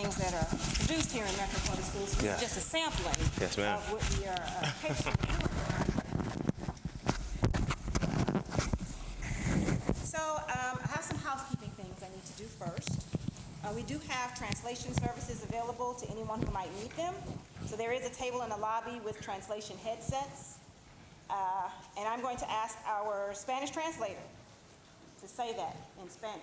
things that are produced here in Metro Public Schools. This is just a sampling Yes, ma'am. of what we are capable of doing. So I have some housekeeping things I need to do first. We do have translation services available to anyone who might need them. So there is a table in the lobby with translation headsets. And I'm going to ask our Spanish translator to say that in Spanish,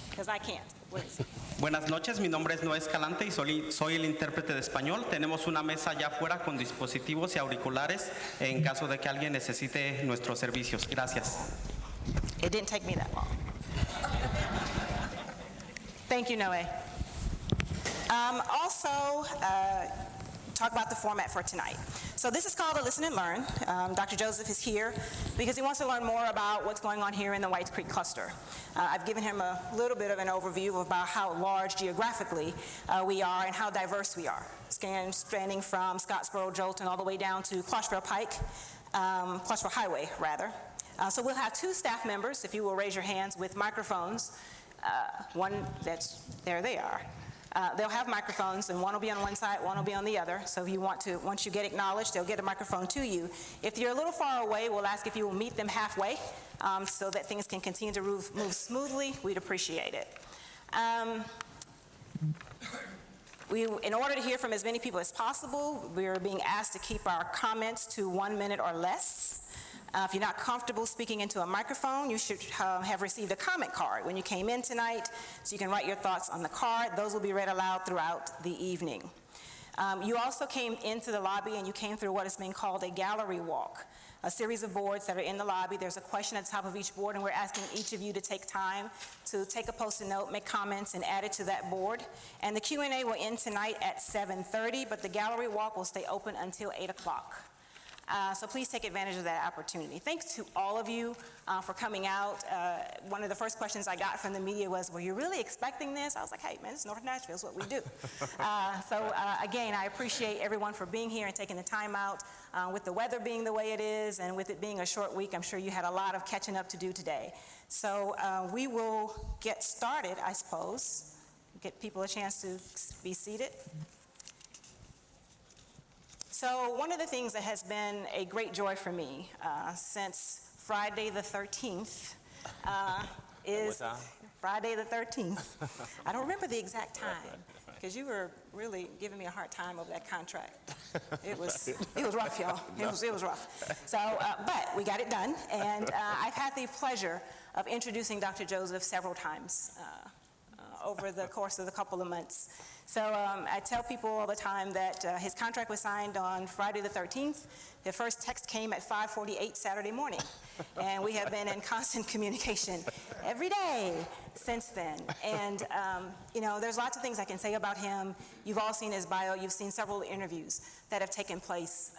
because I can't. What is it? Buenas noches, mi nombre es Noé Escalante y soy el intérprete de español. Tenemos una mesa allá afuera con dispositivos y auriculares en caso de que alguien necesite nuestros servicios. Gracias. It didn't take me that long. Thank you, Noé. Also, talk about the format for tonight. So this is called a Listen and Learn. Dr. Joseph is here because he wants to learn more about what's going on here in the Whites Creek cluster. I've given him a little bit of an overview about how large geographically we are and how diverse we are, spanning from Scottsboro, Jolton, all the way down to Clarksville Highway, rather. So we'll have two staff members, if you will raise your hands, with microphones. There they are. They'll have microphones, and one will be on one side, one will be on the other. So if you want to, once you get acknowledged, they'll get a microphone to you. If you're a little far away, we'll ask if you will meet them halfway so that things can continue to move smoothly. We'd appreciate it. In order to hear from as many people as possible, we're being asked to keep our comments to 1 minute or less. If you're not comfortable speaking into a microphone, you should have received a comment card when you came in tonight, so you can write your thoughts on the card. Those will be read aloud throughout the evening. You also came into the lobby and you came through what is being called a gallery walk, a series of boards that are in the lobby. There's a question at the top of each board, and we're asking each of you to take time to take a Post-it note, make comments, and add it to that board. And the Q&A will end tonight at 7:30, but the gallery walk will stay open until 8 o'clock. So please take advantage of that opportunity. Thanks to all of you for coming out. One of the first questions I got from the media was, were you really expecting this? I was like, hey, man, this is North Nashville, it's what we do. Again, I appreciate everyone for being here and taking the time out. With the weather being the way it is and with it being a short week, I'm sure you had a lot of catching up to do today. So we will get started, I suppose. Get people a chance to be seated. So one of the things that has been a great joy for me since Friday the 13th is Friday the 13th. I don't remember the exact time because you were really giving me a hard time over that contract. It was rough, y'all. It was rough. So, but we got it done, and I've had the pleasure of introducing Dr. Joseph several times over the course of a couple of months. So I tell people all the time that his contract was signed on Friday the 13th. The first text came at 5:48 Saturday morning. And we have been in constant communication every day since then. And, you know, there's lots of things I can say about him. You've all seen his bio. You've seen several interviews that have taken place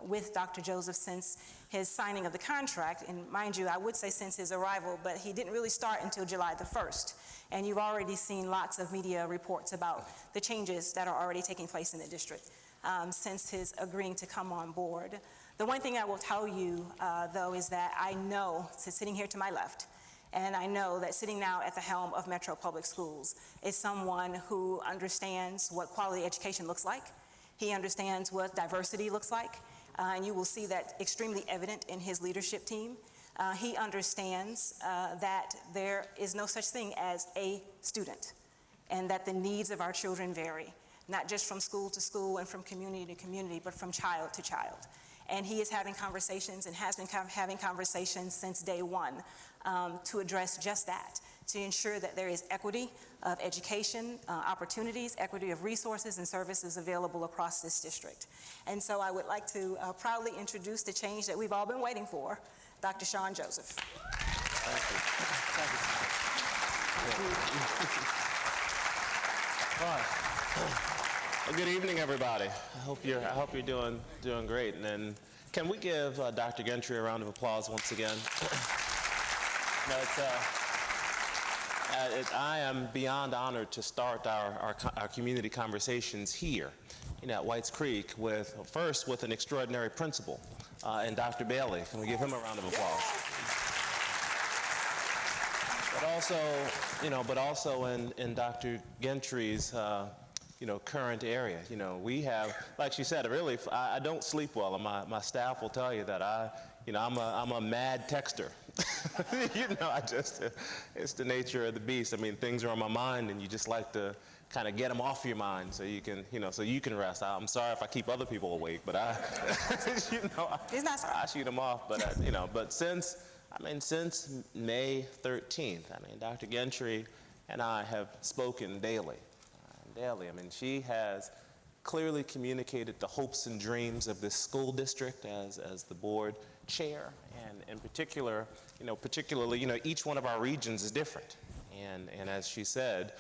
with Dr. Joseph since his signing of the contract. And mind you, I would say since his arrival, but he didn't really start until July the 1st. And you've already seen lots of media reports about the changes that are already taking place in the district since his agreeing to come on board. The one thing I will tell you, though, is that I know, sitting here to my left, and I know that sitting now at the helm of Metro Public Schools is someone who understands what quality education looks like. He understands what diversity looks like, and you will see that extremely evident in his leadership team. He understands that there is no such thing as a student, and that the needs of our children vary, not just from school to school and from community to community, but from child to child. And he is having conversations and has been having conversations since day one to address just that, to ensure that there is equity of education, opportunities, equity of resources and services available across this district. And so I would like to proudly introduce the change that we've all been waiting for, Dr. Sean Joseph. Thank you. Well, good evening, everybody. I hope you're doing great. And then, can we give Dr. Gentry a round of applause once again? I am beyond honored to start our community conversations here at Whites Creek first with an extraordinary principal, and Dr. Bailey. Can we give him a round of applause? but also in Dr. Gentry's, current area. We have, like she said, really, I don't sleep well, and my staff will tell you that I'm a mad texter. It's the nature of the beast. I mean, things are on my mind, and you just like to kind of get them off your mind so you can rest. I'm sorry if I keep other people awake, but I shoot them off. But since May 13th, Dr. Gentry and I have spoken daily. She has clearly communicated the hopes and dreams of this school district as the board chair, and in particular, particularly, each one of our regions is different. And as she said,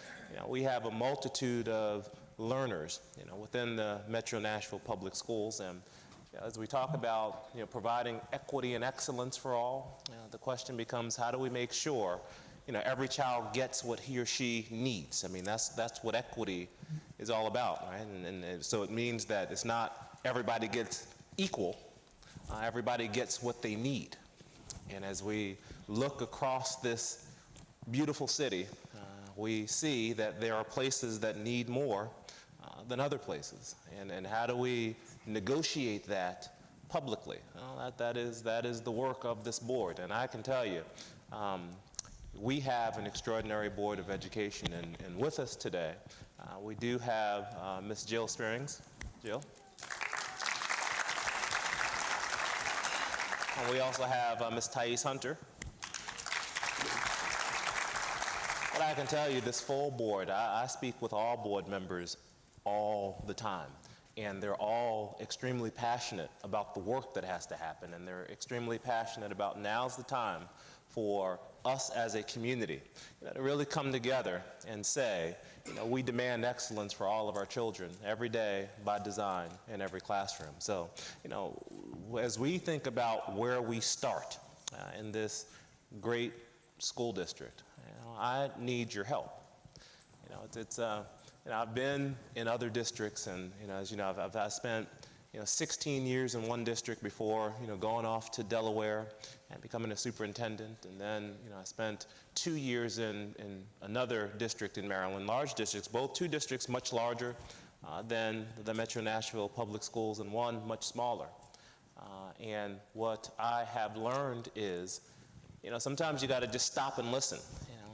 we have a multitude of learners, within the Metro Nashville Public Schools. And as we talk about, providing equity and excellence for all, the question becomes, how do we make sure, every child gets what he or she needs? That's what equity is all about, right? And so it means that it's not everybody gets equal, everybody gets what they need. And as we look across this beautiful city, we see that there are places that need more than other places. And how do we negotiate that publicly? That is the work of this board. And I can tell you, we have an extraordinary Board of Education, and with us today, we do have Ms. Jill Spearings. Jill. And we also have Ms. Thais Hunter. But I can tell you, this full board, I speak with all board members all the time, and they're all extremely passionate about the work that has to happen, and they're extremely passionate about now's the time for us as a community to really come together and say, we demand excellence for all of our children every day by design in every classroom. So, as we think about where we start in this great school district, I need your help. I've been in other districts, and as you know, I've spent 16 years in one district before going off to Delaware and becoming a superintendent, and then I spent 2 years in another district in Maryland, large districts, both two districts much larger than the Metro Nashville Public Schools, and one much smaller. And what I have learned is, sometimes you got to just stop and listen.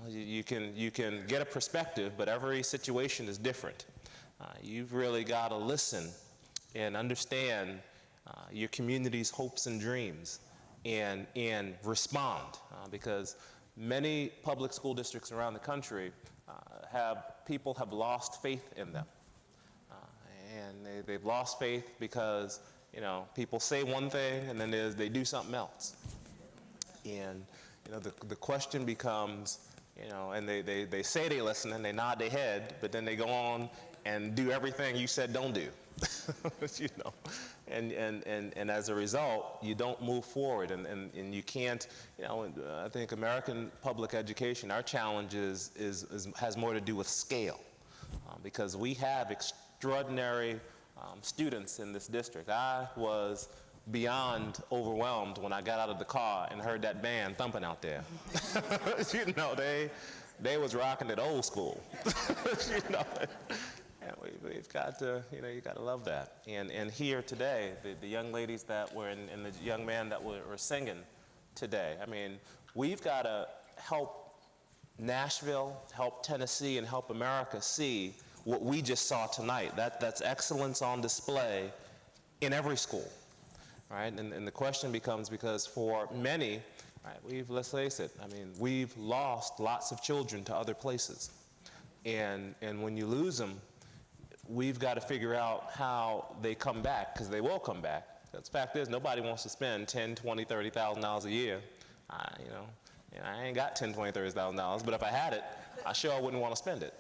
You can get a perspective, but every situation is different. You've really got to listen and understand your community's hopes and dreams, and respond, because many public school districts around the country people have lost faith in them, and they've lost faith because people say one thing and then they do something else, and the question becomes, and they say they listen and they nod their head, but then they go on and do everything you said don't do. And as a result, you don't move forward, and you can't, I think American public education, our challenge has more to do with scale, because we have extraordinary students in this district. I was beyond overwhelmed when I got out of the car and heard that band thumping out there. They was rocking it old school. And we've got to, you got to love that. And here today, the young ladies that were and the young man that were singing today, we've got to help Nashville, help Tennessee, and help America see what we just saw tonight. That's excellence on display in every school, right? And the question becomes, because for many, right, let's face it, we've lost lots of children to other places. And when you lose them, we've got to figure out how they come back, because they will come back. The fact is, nobody wants to spend $10,000, $20,000, $30,000 a year. I ain't got $10,000, $20,000, $30,000, but if I had it, I sure wouldn't want to spend it.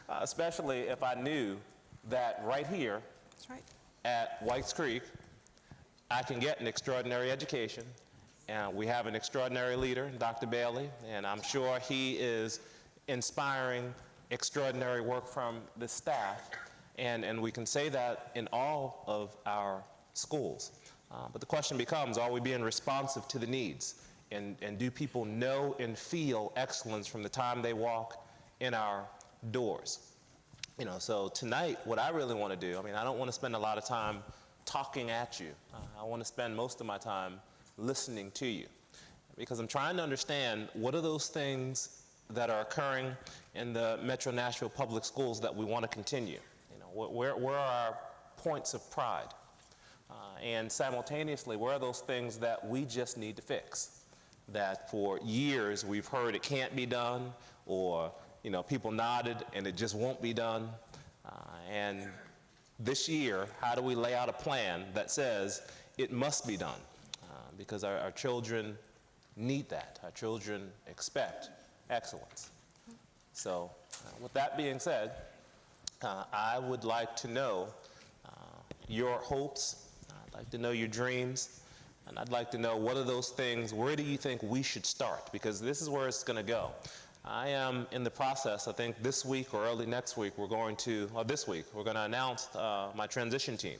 Especially if I knew that right here, That's right. at Whites Creek, I can get an extraordinary education, and we have an extraordinary leader, Dr. Bailey, and I'm sure he is inspiring extraordinary work from the staff, and we can say that in all of our schools. But the question becomes, are we being responsive to the needs? and do people know and feel excellence from the time they walk in our doors? So tonight, what I really want to do, I don't want to spend a lot of time talking at you. I want to spend most of my time listening to you, because I'm trying to understand what are those things that are occurring in the Metro Nashville Public Schools that we want to continue. Where are our points of pride? And simultaneously, where are those things that we just need to fix? That for years we've heard it can't be done, or people nodded and it just won't be done. And this year, how do we lay out a plan that says it must be done? Because our children need that. Our children expect excellence. So with that being said, I would like to know your hopes. I'd like to know your dreams. And I'd like to know what are those things, where do you think we should start? Because this is where it's going to go. I am in the process, I think this week or early next week, this week, we're going to announce my transition team.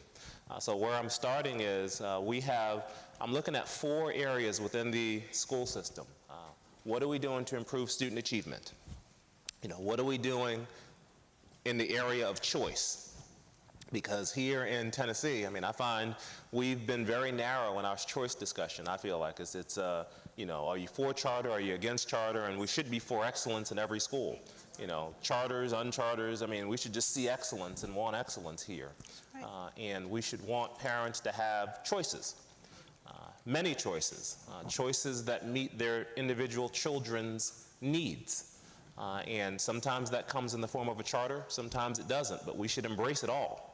So where I'm starting is I'm looking at 4 areas within the school system. What are we doing to improve student achievement? What are we doing in the area of choice? Because here in Tennessee, I find we've been very narrow in our choice discussion. I feel like it's are you for charter, are you against charter? And we should be for excellence in every school. Charters, uncharters, we should just see excellence and want excellence here. Right. And we should want parents to have choices, many choices, choices that meet their individual children's needs. And sometimes that comes in the form of a charter, sometimes it doesn't, but we should embrace it all.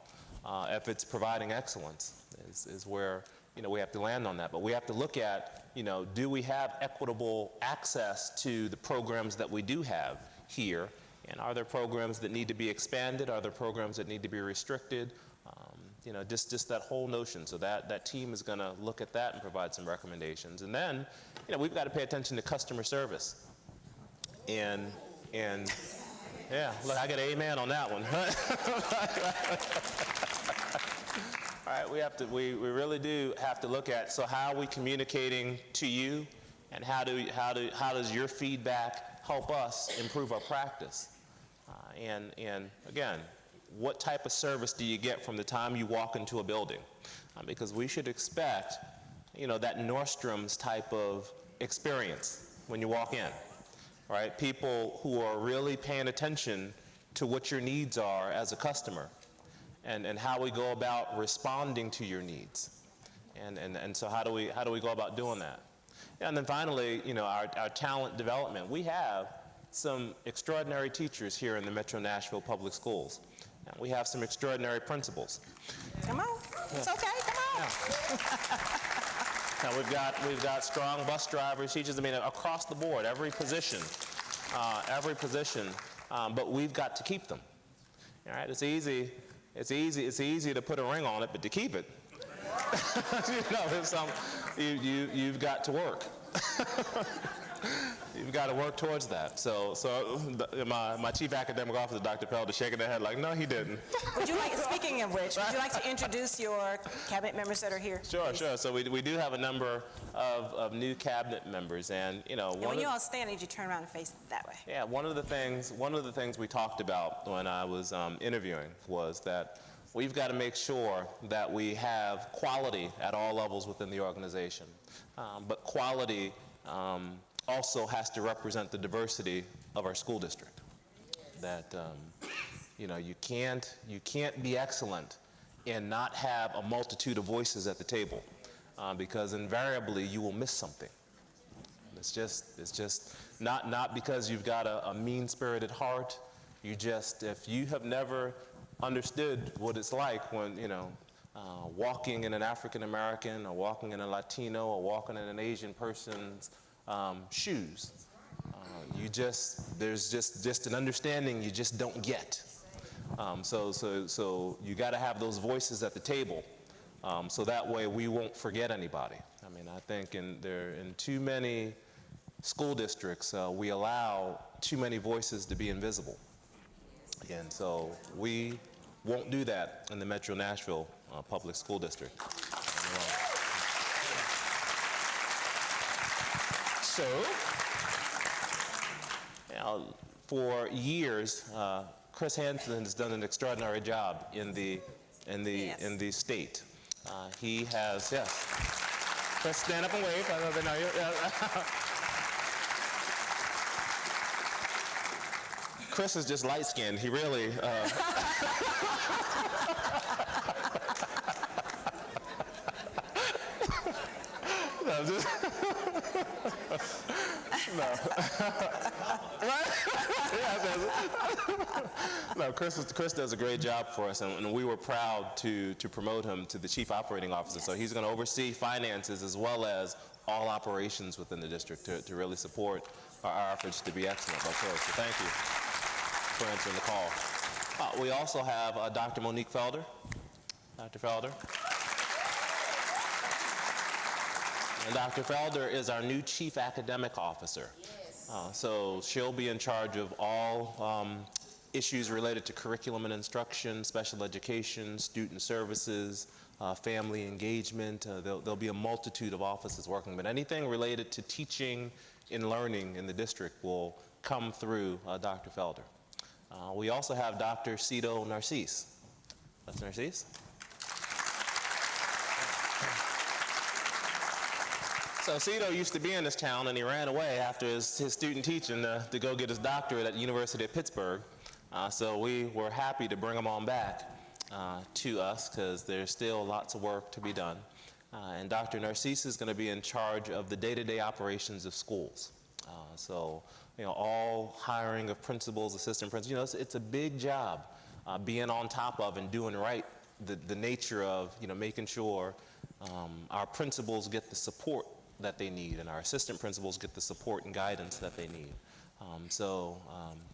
If it's providing excellence is where we have to land on that. But we have to look at, do we have equitable access to the programs that we do have here? And are there programs that need to be expanded? Are there programs that need to be restricted? Just that whole notion. So that team is going to look at that and provide some recommendations. And then, we've got to pay attention to customer service. And yeah, look, I get an amen on that one. All right, we really do have to look at, so how are we communicating to you, and how does your feedback help us improve our practice? And again, what type of service do you get from the time you walk into a building? Because we should expect, that Nordstrom's type of experience when you walk in, right? People who are really paying attention to what your needs are as a customer, and how we go about responding to your needs. And so how do we go about doing that? And then finally, our talent development. We have some extraordinary teachers here in the Metro Nashville Public Schools. And we have some extraordinary principals. Come on, it's okay, come on. Yeah. Now we've got strong bus drivers, teachers, across the board, every position, but we've got to keep them. All right, it's easy to put a ring on it, but to keep it, you've got to work. You've got to work towards that. So my chief academic officer, Dr. Peld, is shaking their head like, no, he didn't. Speaking of which, would you like to introduce your cabinet members that are here? Sure. So we do have a number of new cabinet members, and when you all stand, you turn around and face that way. Yeah, one of the things we talked about when I was interviewing was that we've got to make sure that we have quality at all levels within the organization, but quality also has to represent the diversity of our school district. That you can't be excellent and not have a multitude of voices at the table, because invariably you will miss something. It's just not because you've got a mean-spirited heart. If you have never understood what it's like when walking in an African American, or walking in a Latino, or walking in an Asian person's shoes, there's just an understanding you just don't get. So you got to have those voices at the table, so that way we won't forget anybody. I think in too many school districts, we allow too many voices to be invisible. And so we won't do that in the Metro Nashville Public School District. So, you know, for years, Chris Hansen has done an extraordinary job in the state. He has, yes. Chris, stand up and wave. I know you. Chris is just light-skinned. He really. No, just. No. Right? No, Chris does a great job for us, and we were proud to promote him to the Chief Operating Officer. Yes. So he's going to oversee finances as well as all operations within the district to really support our efforts to be excellent. Okay, so thank you for answering the call. We also have Dr. Monique Felder. Dr. Felder. And Dr. Felder is our new Chief Academic Officer. Yes. So she'll be in charge of all issues related to curriculum and instruction, special education, student services, family engagement. There'll be a multitude of offices working, but anything related to teaching and learning in the district will come through Dr. Felder. We also have Dr. Cito Narcisse. That's Narcisse. So Cito used to be in this town, and he ran away after his student teaching to go get his doctorate at the University of Pittsburgh. So we were happy to bring him on back to us because there's still lots of work to be done. And Dr. Narcisse is going to be in charge of the day-to-day operations of schools. So, you know, all hiring of principals, assistant principals, you know, it's a big job being on top of and doing right the nature of, you know, making sure our principals get the support that they need and our assistant principals get the support and guidance that they need. So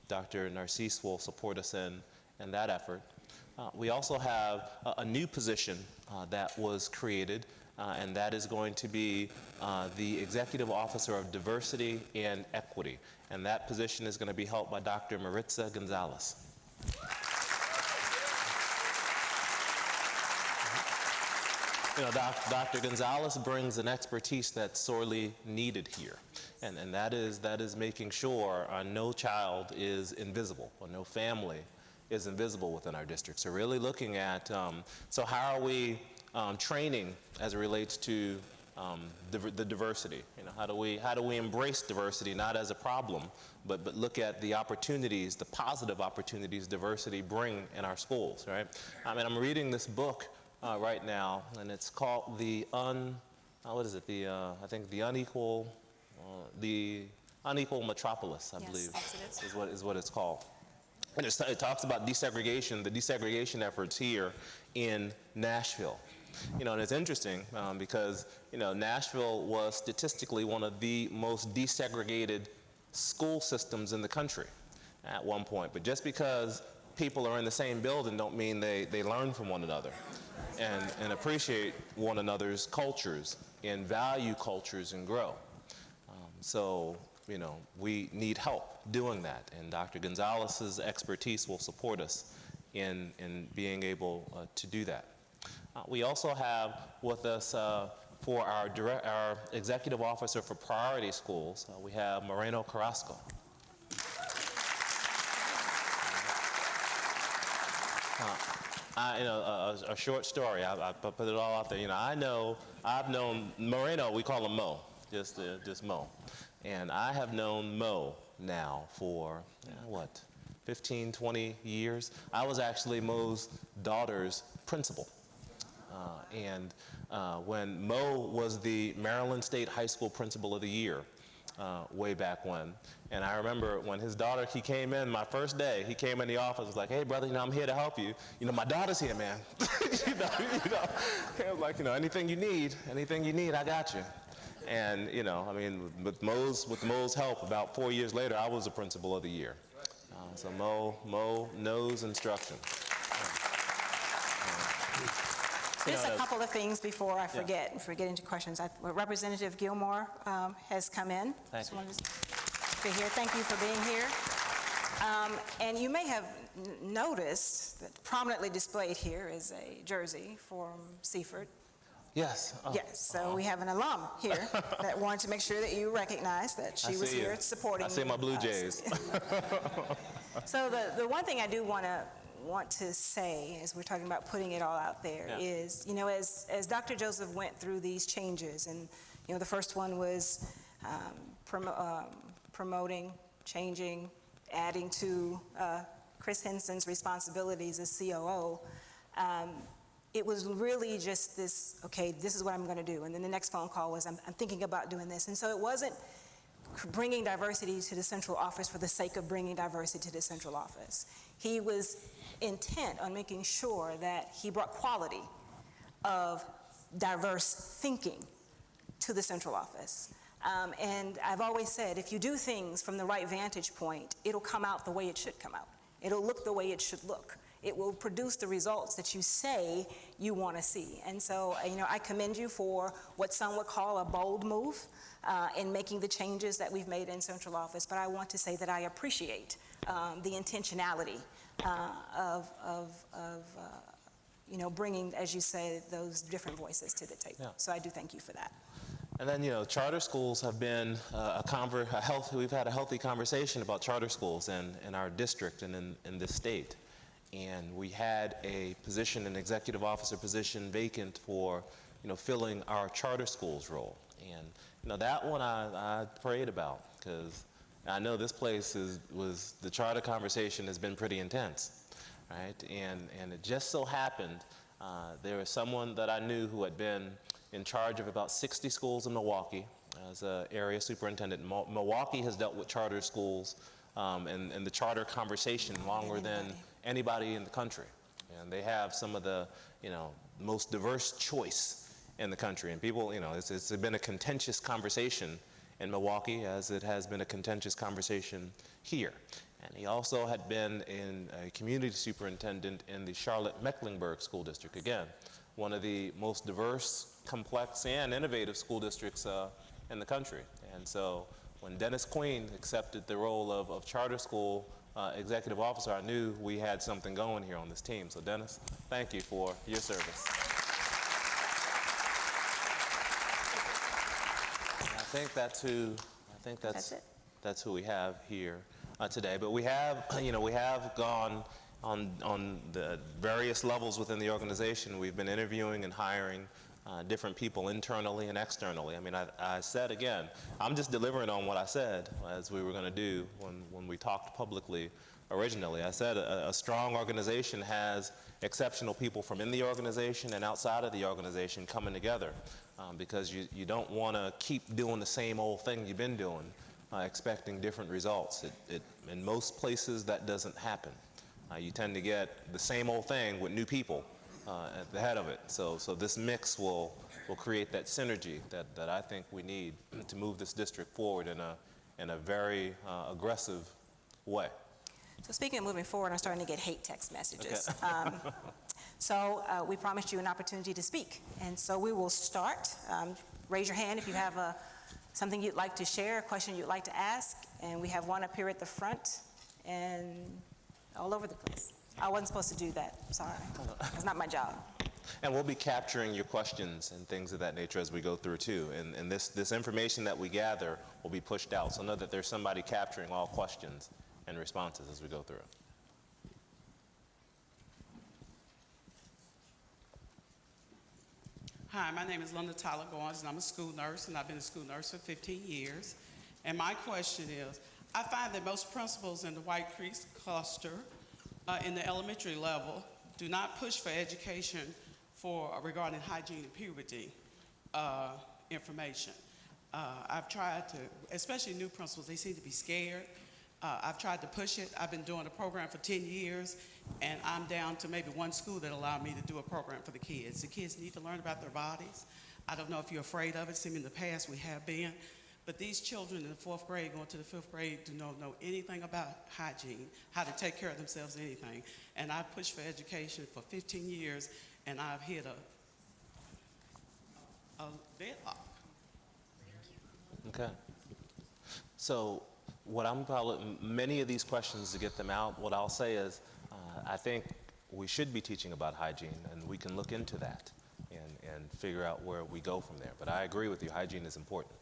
Dr. Narcisse will support us in that effort. We also have a new position that was created, and that is going to be the Executive Officer of Diversity and Equity. And that position is going to be held by Dr. Maritza Gonzalez. You know, Dr. Gonzalez brings an expertise that's sorely needed here, and that is making sure no child is invisible or no family is invisible within our district. So really looking at, so how are we training as it relates to the diversity? You know, how do we embrace diversity not as a problem, but look at the opportunities, the positive opportunities diversity bring in our schools, right? I mean, I'm reading this book right now, and it's called what is it? I think the unequal metropolis, I believe, is what it's called. And it talks about desegregation, the desegregation efforts here in Nashville. You know, and it's interesting because, you know, Nashville was statistically one of the most desegregated school systems in the country at one point. But just because people are in the same building don't mean they learn from one another and appreciate one another's cultures and value cultures and grow. So, you know, we need help doing that, and Dr. Gonzalez's expertise will support us in being able to do that. We also have with us for our Executive Officer for Priority Schools, we have Moreno Carrasco. You know, a short story. I put it all out there. You know, I've known Moreno. We call him Mo, just Mo, and I have known Mo now for what, 15, 20 years. I was actually Mo's daughter's principal, and when Mo was the Maryland State High School Principal of the Year. Way back when. And I remember when his daughter, he came in my first day, he came in the office, was like, hey brother, you know, I'm here to help you. You know, my daughter's here, man. you know, I was like, you know, anything you need, I got you. And, you know, I mean, with Mo's help, about 4 years later, I was the Principal of the Year. So Mo knows instruction. Just a couple of things before I forget, before we get into questions. Representative Gilmore has come in. Thank you. To be here. Thank you for being here. And you may have noticed that prominently displayed here is a jersey from Seaford. Yes. Oh, Yes, so we have an alum here that wanted to make sure that you recognize that she was here supporting. I see my Blue us. Jays. So the one thing I do want to say, as we're talking about putting it all out there, Yeah. is, you know, as Dr. Joseph went through these changes, and, you know, the first one was promoting, changing, adding to Chris Henson's responsibilities as COO, it was really just this, okay, this is what I'm going to do. And then the next phone call was, I'm thinking about doing this. And so it wasn't bringing diversity to the central office for the sake of bringing diversity to the central office. He was intent on making sure that he brought quality of diverse thinking to the central office. And I've always said, if you do things from the right vantage point, it'll come out the way it should come out. It'll look the way it should look. It will produce the results that you say you want to see. And so, you know, I commend you for what some would call a bold move in making the changes that we've made in central office. But I want to say that I appreciate the intentionality of you know, bringing, as you say, those different voices to the table. Yeah. So I do thank you for that. And then, you know, charter schools have been we've had a healthy conversation about charter schools in our district and in this state. And we had a position, an executive officer position vacant for, you know, filling our charter schools role. And, you know, that one I prayed about, because I know this place the charter conversation has been pretty intense, right? And it just so happened there was someone that I knew who had been in charge of about 60 schools in Milwaukee as an area superintendent. Milwaukee has dealt with charter schools and the charter conversation longer than anybody in the country. And they have some of the, you know, most diverse choice in the country. And people, you know, it's been a contentious conversation in Milwaukee, as it has been a contentious conversation here. And he also had been a community superintendent in the Charlotte-Mecklenburg School District. Again, one of the most diverse, complex, and innovative school districts in the country. And so when Dennis Queen accepted the role of charter school executive officer, I knew we had something going here on this team. So Dennis, thank you for your service. And I think that's who we have here today. But we have, you know, we have gone on the various levels within the organization. We've been interviewing and hiring different people internally and externally. I mean, I said again, I'm just delivering on what I said as we were going to do when we talked publicly originally. I said a strong organization has exceptional people from in the organization and outside of the organization coming together because you don't want to keep doing the same old thing you've been doing, expecting different results. In most places, that doesn't happen. You tend to get the same old thing with new people at the head of it. So this mix will create that synergy that I think we need to move this district forward in a very aggressive way. So speaking of moving forward, I'm starting to get hate text messages. Okay. So we promised you an opportunity to speak. And so we will start. Raise your hand if you have something you'd like to share, a question you'd like to ask. And we have one up here at the front and all over the place. I wasn't supposed to do that. Sorry. It's not my job. And we'll be capturing your questions and things of that nature as we go through too. And this information that we gather will be pushed out. So know that there's somebody capturing all questions and responses as we go through. Hi, my name is Linda Tyler Goins, and I'm a school nurse, and I've been a school nurse for 15 years. And my question is, I find that most principals in the White Creek cluster in the elementary level do not push for education regarding hygiene and puberty information. I've tried to, especially new principals, they seem to be scared. I've tried to push it. I've been doing a program for 10 years, and I'm down to maybe one school that allowed me to do a program for the kids. The kids need to learn about their bodies. I don't know if you're afraid of it. Seems in the past we have been. But these children in the 4th grade, going to the 5th grade, do not know anything about hygiene, how to take care of themselves, anything. And I've pushed for education for 15 years, and I've hit a deadlock. Okay. So many of these questions, to get them out, what I'll say is I think we should be teaching about hygiene, and we can look into that. and figure out where we go from there. But I agree with you, hygiene is important.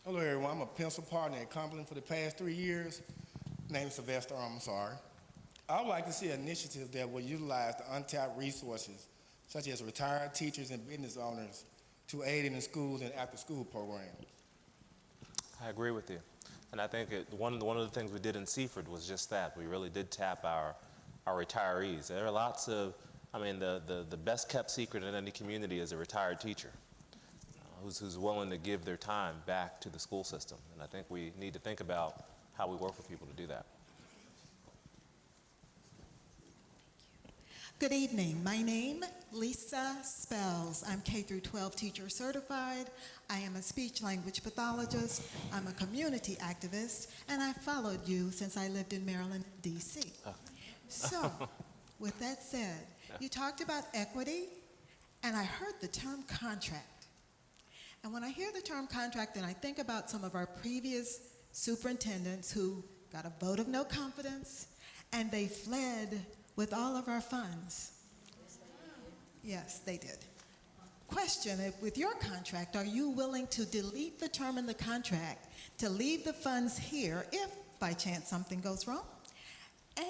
Hello, everyone. I'm a pencil partner at Cumberland for the past 3 years. Name is Sylvester, I'm sorry. I would like to see initiatives that will utilize the untapped resources, such as retired teachers and business owners, to aid in the schools and after-school programs. I agree with you. And I think one of the things we did in Seaford was just that. We really did tap our retirees. There are lots of, the best kept secret in any community is a retired teacher who's willing to give their time back to the school system. And I think we need to think about how we work with people to do that. Good evening. My name, Lisa Spells. I'm K through 12 teacher certified. I am a speech language pathologist. I'm a community activist, and I followed you since I lived in Maryland, D.C. So, with that said, you talked about equity, and I heard the term contract. And when I hear the term contract, and I think about some of our previous superintendents who got a vote of no confidence, and they fled with all of our funds. Yes, they did. Question, with your contract, are you willing to delete the term in the contract to leave the funds here if by chance something goes wrong?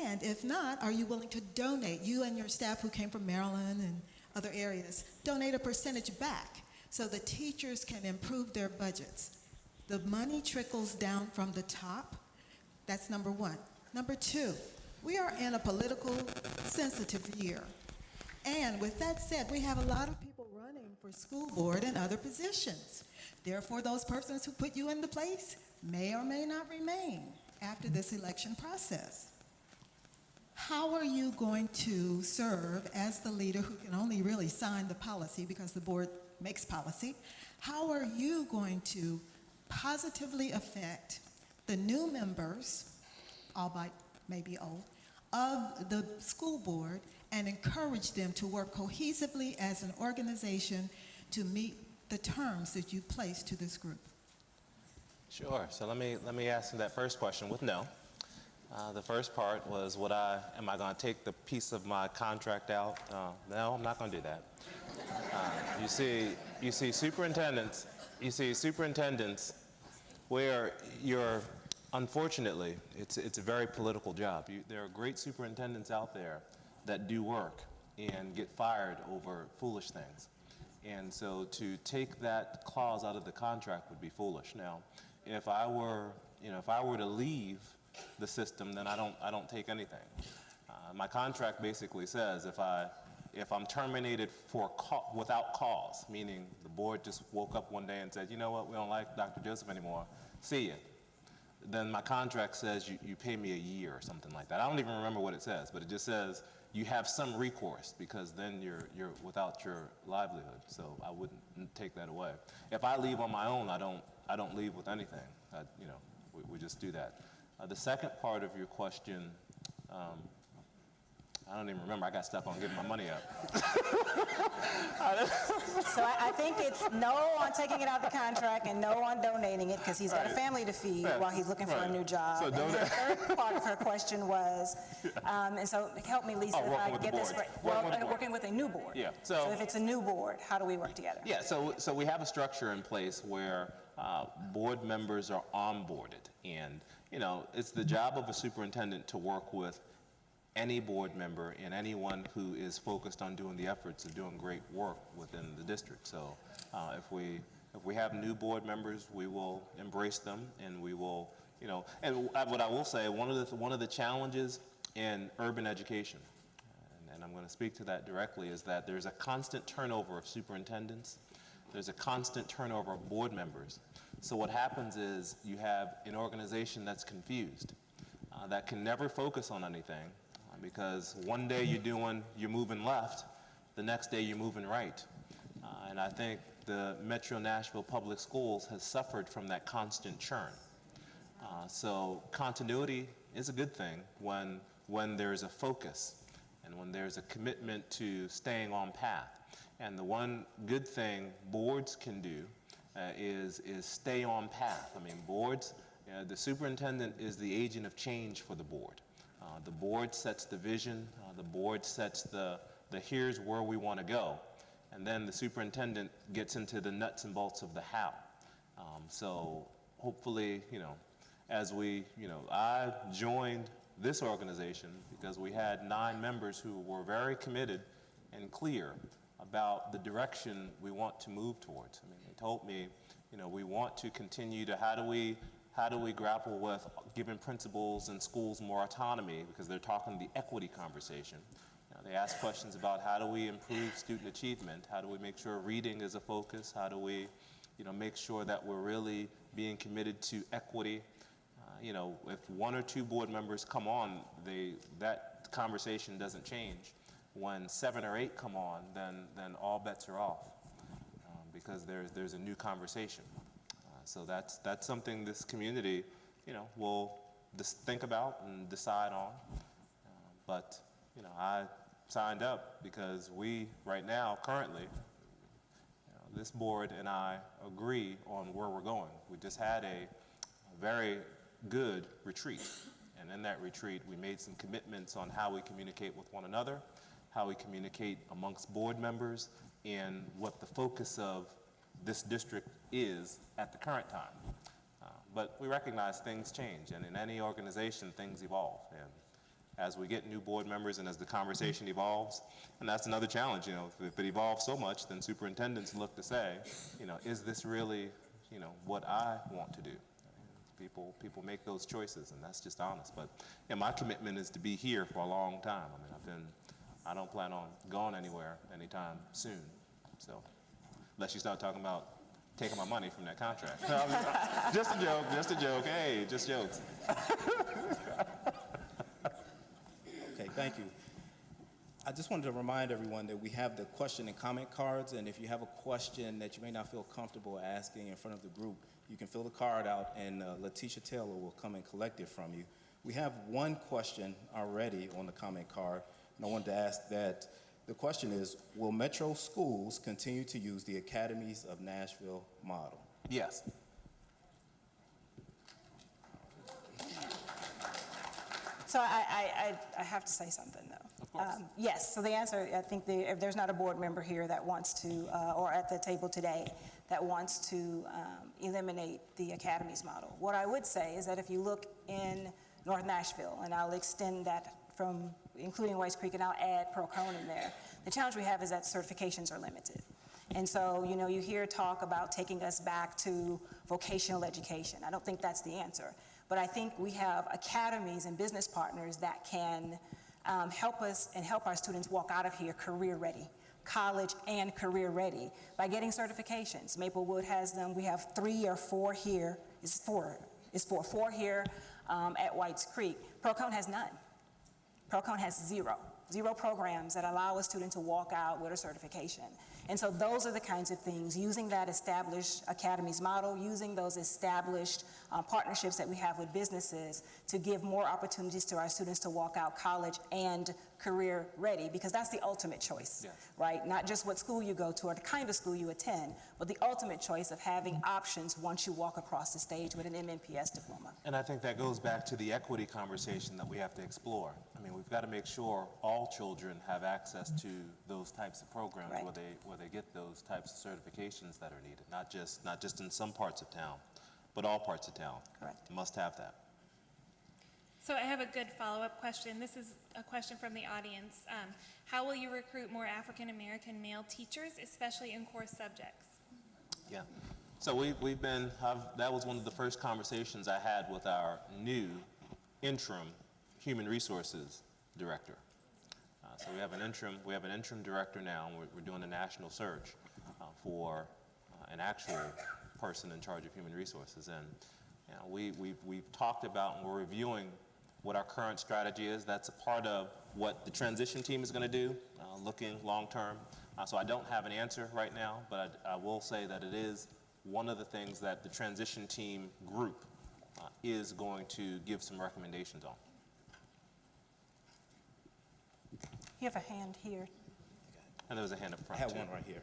And if not, are you willing to donate, you and your staff who came from Maryland and other areas, donate a percentage back so the teachers can improve their budgets? The money trickles down from the top. That's number one. Number two, we are in a political sensitive year. And with that said, we have a lot of people running for school board and other positions. Therefore, those persons who put you in the place may or may not remain after this election process. How are you going to serve as the leader who can only really sign the policy because the board makes policy? How are you going to positively affect the new members, albeit maybe old, of the school board and encourage them to work cohesively as an organization to meet the terms that you placed to this group? Sure. So let me answer that first question with no. The first part was, am I going to take the piece of my contract out? No, I'm not going to do that. You see superintendents where you're, unfortunately, it's a very political job. There are great superintendents out there that do work and get fired over foolish things. And so to take that clause out of the contract would be foolish. Now, if I were to leave the system, then I don't take anything. My contract basically says if I'm terminated without cause, meaning the board just woke up one day and said, you know what, we don't like Dr. Joseph anymore, see ya. Then my contract says you pay me a year or something like that. I don't even remember what it says, but it just says you have some recourse because then you're without your livelihood. So I wouldn't take that away. If I leave on my own, I don't leave with anything. We just do that. The second part of your question, I don't even remember. I got stuck on giving my money up. So I think it's no on taking it out of the contract and no on donating it because he's got a family to feed while he's looking for a new job. So and then the third part of her question was, and so help me, Lisa, if I get this right. Working with a new board. Yeah. So if it's a new board, how do we work together? Yeah. So we have a structure in place where board members are onboarded, and it's the job of a superintendent to work with any board member and anyone who is focused on doing the efforts of doing great work within the district. So if we have new board members, we will embrace them, and we will, and what I will say, one of the challenges in urban education, and I'm going to speak to that directly, is that there's a constant turnover of superintendents. There's a constant turnover of board members. So what happens is you have an organization that's confused, that can never focus on anything, because one day you're moving left, the next day you're moving right. And I think the Metro Nashville Public Schools has suffered from that constant churn. So continuity is a good thing when there's a focus and when there's a commitment to staying on path. And the one good thing boards can do is stay on path. I mean, boards, The superintendent is the agent of change for the board. The board sets the vision, the board sets the here's where we want to go, and then the superintendent gets into the nuts and bolts of the how. So hopefully, as I joined this organization because we had 9 members who were very committed and clear about the direction we want to move towards. I mean, they told me, we want to continue to, how do we grapple with giving principals and schools more autonomy, because they're talking the equity conversation. They ask questions about how do we improve student achievement, how do we make sure reading is a focus, how do we make sure that we're really being committed to equity. If 1 or 2 board members come on, that conversation doesn't change. When 7 or 8 come on, then all bets are off, because there's a new conversation. So that's something this community, will just think about and decide on. But I signed up because we right now, currently, this board and I agree on where we're going. We just had a very good retreat, and in that retreat, we made some commitments on how we communicate with one another, how we communicate amongst board members, and what the focus of this district is at the current time. But we recognize things change, and in any organization, things evolve. And as we get new board members and as the conversation evolves, and that's another challenge, if it evolves so much, then superintendents look to say, is this really, what I want to do? People make those choices, and that's just honest. But my commitment is to be here for a long time. I mean, I don't plan on going anywhere anytime soon. So, unless you start talking about taking my money from that contract. Just a joke, hey, just jokes. Okay, thank you. I just wanted to remind everyone that we have the question and comment cards, and if you have a question that you may not feel comfortable asking in front of the group, you can fill the card out, and Letitia Taylor will come and collect it from you. We have one question already on the comment card, and I wanted to ask that. The question is, will Metro schools continue to use the Academies of Nashville model? Yes. So I have to say something, though. Of course. Yes, so the answer, I think if there's not a board member here that wants to, or at the table today, that wants to eliminate the Academies model. What I would say is that if you look in North Nashville, and I'll extend that from including Whites Creek, and I'll add Procone in there, the challenge we have is that certifications are limited. And so, you hear talk about taking us back to vocational education. I don't think that's the answer. But I think we have academies and business partners that can help us and help our students walk out of here career ready, college and career ready, by getting certifications. Maplewood has them. We have 3 or 4 here. It's 4 here at Whites Creek. Procone has none. Procone has 0 programs that allow a student to walk out with a certification. And so those are the kinds of things, using that established Academies model, using those established partnerships that we have with businesses to give more opportunities to our students to walk out college and career ready, because that's the ultimate choice, yes. Right? Not just what school you go to or the kind of school you attend, but the ultimate choice of having options once you walk across the stage with an MNPS diploma. And I think that goes back to the equity conversation that we have to explore. I mean, we've got to make sure all children have access to those types of programs, right, where they get those types of certifications that are needed, not just in some parts of town, but all parts of town. Correct. Must have that. So I have a good follow-up question. This is a question from the audience. How will you recruit more African-American male teachers, especially in core subjects? Yeah. So that was one of the first conversations I had with our new interim human resources director. So we have an interim director now, and we're doing a national search for an actual person in charge of human resources. And we've talked about, and we're reviewing what our current strategy is. That's a part of what the transition team is going to do, looking long term. So I don't have an answer right now, but I will say that it is one of the things that the transition team group is going to give some recommendations on. You have a hand here. And there was a hand up front, I have too. one right here.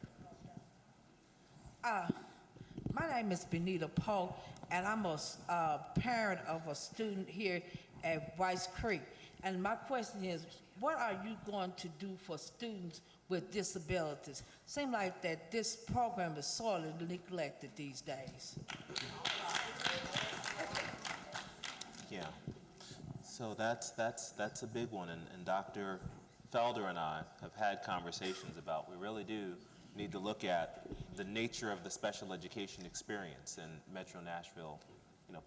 My name is Benita Poe, and I'm a parent of a student here at Rice Creek. And my question is, what are you going to do for students with disabilities? Seems like that this program is sorely neglected these days. Yeah. So that's a big one, and Dr. Felder and I have had conversations about, we really do need to look at the nature of the special education experience in Metro Nashville,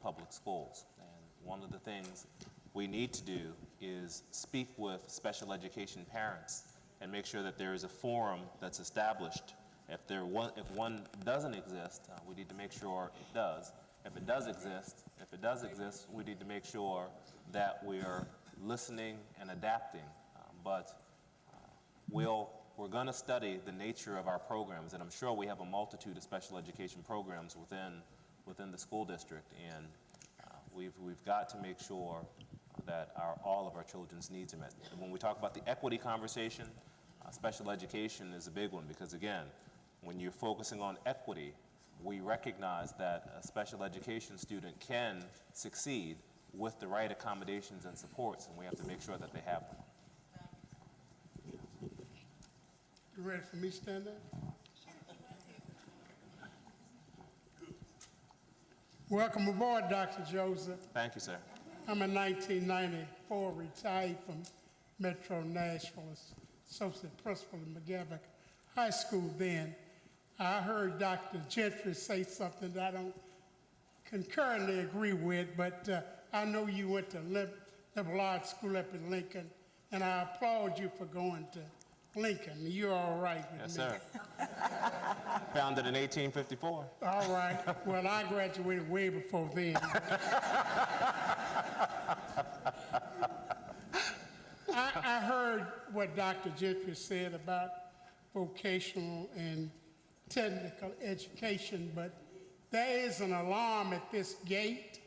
public schools. And one of the things we need to do is speak with special education parents and make sure that there is a forum that's established. If one doesn't exist, we need to make sure it does. If it does exist, we need to make sure that we are listening and adapting. We're going to study the nature of our programs, and I'm sure we have a multitude of special education programs within the school district, and we've got to make sure that all of our children's needs are met. When we talk about the equity conversation, special education is a big one, because again, when you're focusing on equity, we recognize that a special education student can succeed with the right accommodations and supports, and we have to make sure that they have them. You ready for me to stand there? Welcome aboard, Dr. Joseph. Thank you, sir. I'm in 1994 retired from Metro Nashville as associate principal in McGavock High School then. I heard Dr. Gentry say something that I don't concurrently agree with, but I know you went to Liberal Arts School up in Lincoln, and I applaud you for going to Lincoln. You're all right with Yes, me. sir. Founded in 1854. All right. Well, I graduated way before then. I heard what Dr. Gentry said about vocational and technical education, but there is an alarm at this gate,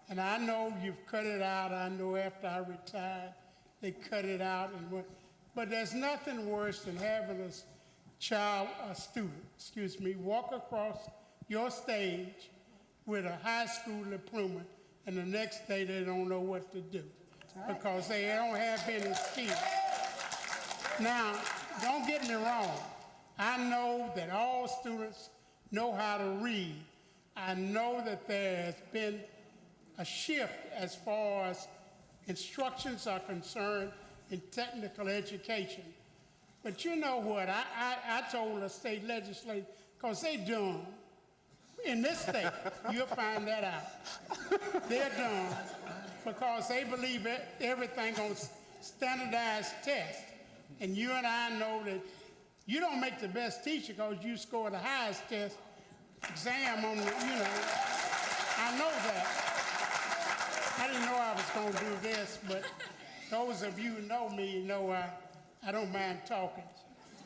and I know you've cut it out. I know after I retired, they cut it out, but there's nothing worse than having a student, walk across your stage with a high school diploma, and the next day they don't know what to do because they don't have any skills. Now, don't get me wrong. I know that all students know how to read. I know that there has been a shift as far as instructions are concerned in technical education. But you know what? I told the state legislature, because they dumb. In this state, you'll find that out. They're dumb because they believe everything on standardized tests. And you and I know that you don't make the best teacher because you score the highest test exam on the, I know that. I didn't know I was going to do this, but those of you who know me know I don't mind talking.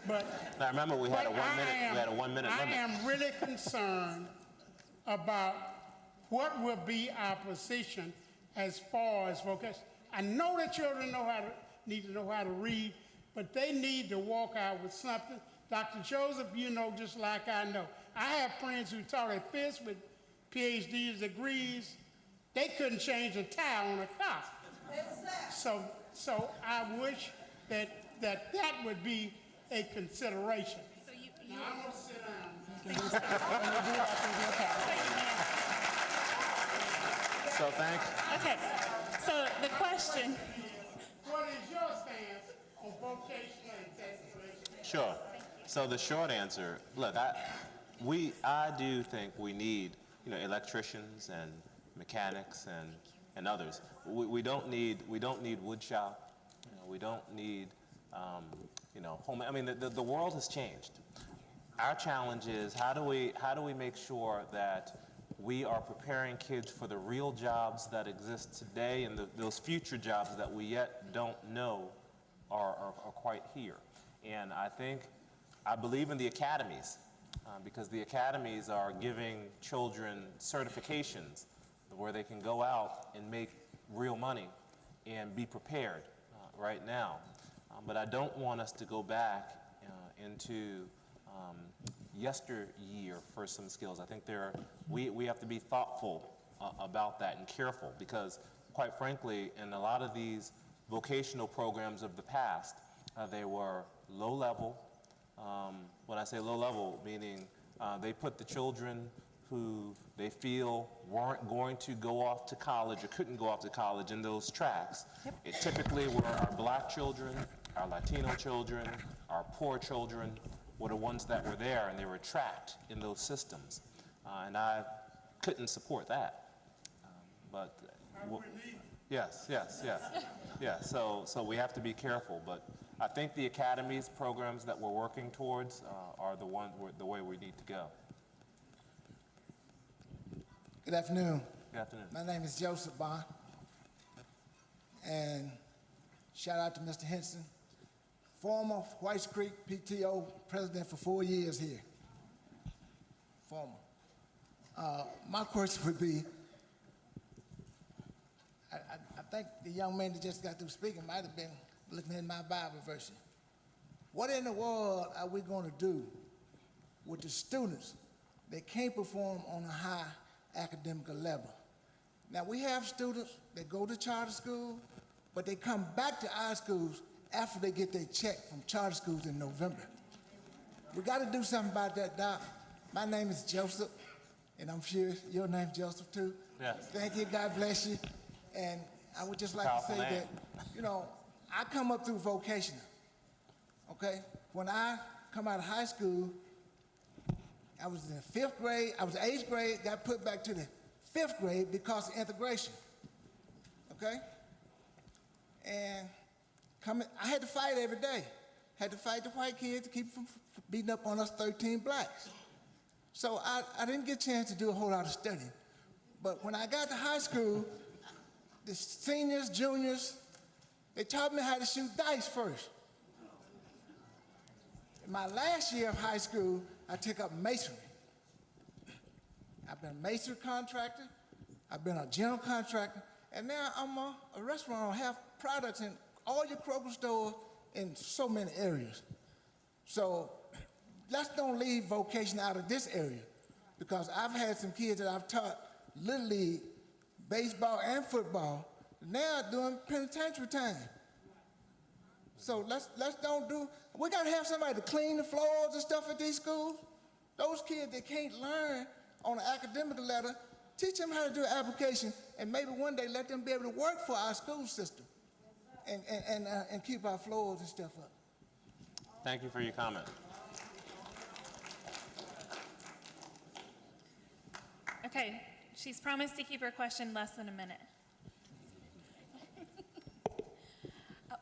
But now remember, we had a 1 minute limit. I am really concerned about what will be our position as far as vocation. I know that children need to know how to read, but they need to walk out with something. Dr. Joseph, you know just like I know. I have friends who taught at Fisk with PhD degrees. They couldn't change a tire on a car. So I wish that would be a consideration. So Now, I'm going to sit down. So thanks. Okay, so the question, What is your stance on vocational and technical education? Sure. So the short answer, look, I do think we need, electricians and mechanics and others. We don't need wood shop. We don't need, home. I mean, the world has changed. Our challenge is how do we make sure that we are preparing kids for the real jobs that exist today and those future jobs that we yet don't know are quite here. And I believe in the academies because the academies are giving children certifications where they can go out and make real money and be prepared right now. But I don't want us to go back into yesteryear for some skills. I think we have to be thoughtful about that and careful, because quite frankly, in a lot of these vocational programs of the past, they were low level. When I say low level, meaning they put the children who they feel weren't going to go off to college or couldn't go off to college in those tracks. Yep. It typically were our black children, our Latino children, our poor children were the ones that were there, and they were trapped in those systems. And I couldn't support that. Yes. So we have to be careful, but I think the academies programs that we're working towards are the way we need to go. Good afternoon. Good afternoon. My name is Joseph Bond, and shout out to Mr. Henson, former Whites Creek PTO president for 4 years here. Former. My question would be, I think the young man that just got through speaking might have been looking at my Bible version. What in the world are we going to do with the students that can't perform on a high academic level? Now, we have students that go to charter school, but they come back to our schools after they get their check from charter schools in November. We got to do something about that, Doc. My name is Joseph, and I'm sure your name's Joseph too. Yes. Thank you, God bless you. And I would just like Powerful to say name. that, I come up through vocational, okay? When I come out of high school, I was in the 5th grade, I was 8th grade, got put back to the 5th grade because of integration, okay? And I had to fight every day. Had to fight the white kids to keep them from beating up on us 13 blacks. So I didn't get a chance to do a whole lot of studying. But when I got to high school, the seniors, juniors, they taught me how to shoot dice first. In my last year of high school, I took up masonry. I've been a masonry contractor, I've been a general contractor, and now I'm a restaurant. I have products in all your Kroger stores in so many areas. So let's don't leave vocation out of this area, because I've had some kids that I've taught Little League, baseball, and football, now doing penitentiary time. So let's don't do, we gotta have somebody to clean the floors and stuff at these schools. Those kids that can't learn on an academic level, teach them how to do an application, and maybe one day let them be able to work for our school system and keep our floors and stuff up. Thank you for your comment. Okay, she's promised to keep her question less than a minute.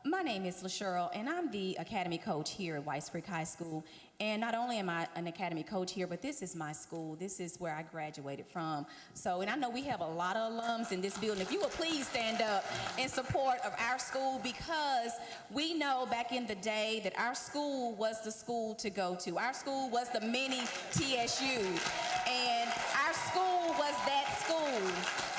My name is LaCheryl, and I'm the academy coach here at Whites Creek High School. And not only am I an academy coach here, but this is my school. This is where I graduated from. So, and I know we have a lot of alums in this building. If you would please stand up in support of our school, because we know back in the day that our school was the school to go to. Our school was the mini TSU, and our school was that school.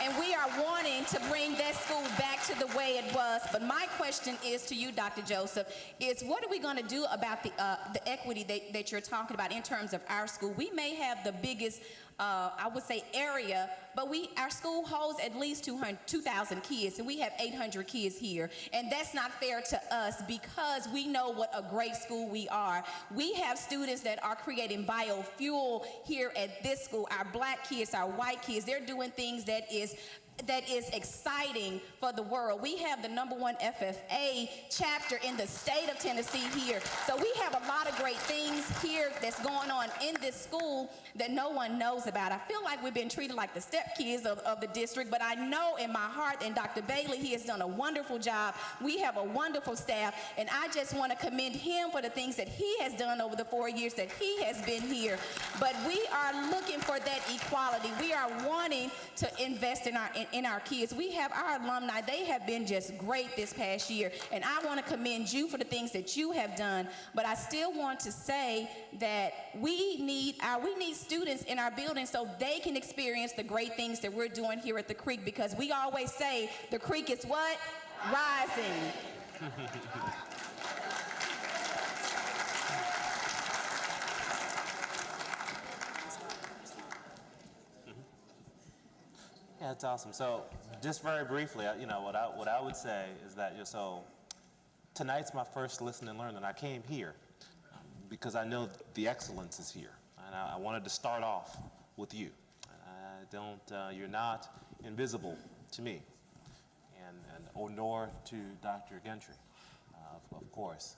And we are wanting to bring that school back to the way it was. But my question is to you, Dr. Joseph, is what are we going to do about the equity that you're talking about in terms of our school? We may have the biggest, I would say, area, but our school holds at least 2,000 kids, and we have 800 kids here. And that's not fair to us, because we know what a great school we are. We have students that are creating biofuel here at this school. Our black kids, our white kids, they're doing things that is exciting for the world. We have the #1 FFA chapter in the state of Tennessee here. So we have a lot of great things here that's going on in this school that no one knows about. I feel like we've been treated like the stepkids of the district, but I know in my heart, and Dr. Bailey, he has done a wonderful job. We have a wonderful staff, and I just want to commend him for the things that he has done over the 4 years that he has been here. But we are looking for that equality. We are wanting to invest in our kids. We have our alumni. They have been just great this past year, and I want to commend you for the things that you have done. But I still want to say that we need students in our building so they can experience the great things that we're doing here at the Creek, because we always say the Creek is what? Rising. That's awesome. So, just very briefly, what I would say is that, so tonight's my first listen and learn, and I came here because I know the excellence is here, and I wanted to start off with you. You're not invisible to me, or nor to Dr. Gentry, of course.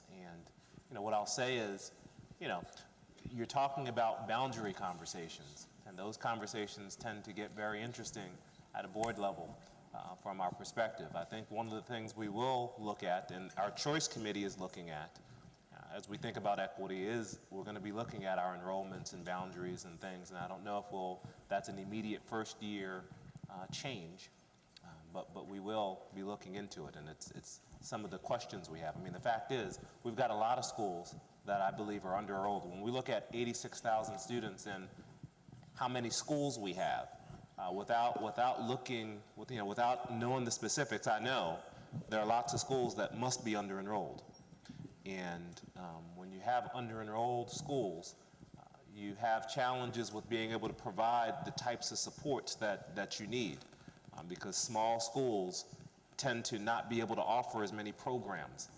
And what I'll say is, you're talking about boundary conversations, and those conversations tend to get very interesting at a board level from our perspective. I think one of the things we will look at, and our choice committee is looking at, as we think about equity, is we're going to be looking at our enrollments and boundaries and things, and I don't know if that's an immediate first year change, but we will be looking into it, and it's some of the questions we have. I mean, the fact is, we've got a lot of schools that I believe are under-enrolled. When we look at 86,000 students and how many schools we have, without knowing the specifics, I know there are lots of schools that must be under-enrolled. And when you have under-enrolled schools, you have challenges with being able to provide the types of supports that you need, because small schools tend to not be able to offer as many programs,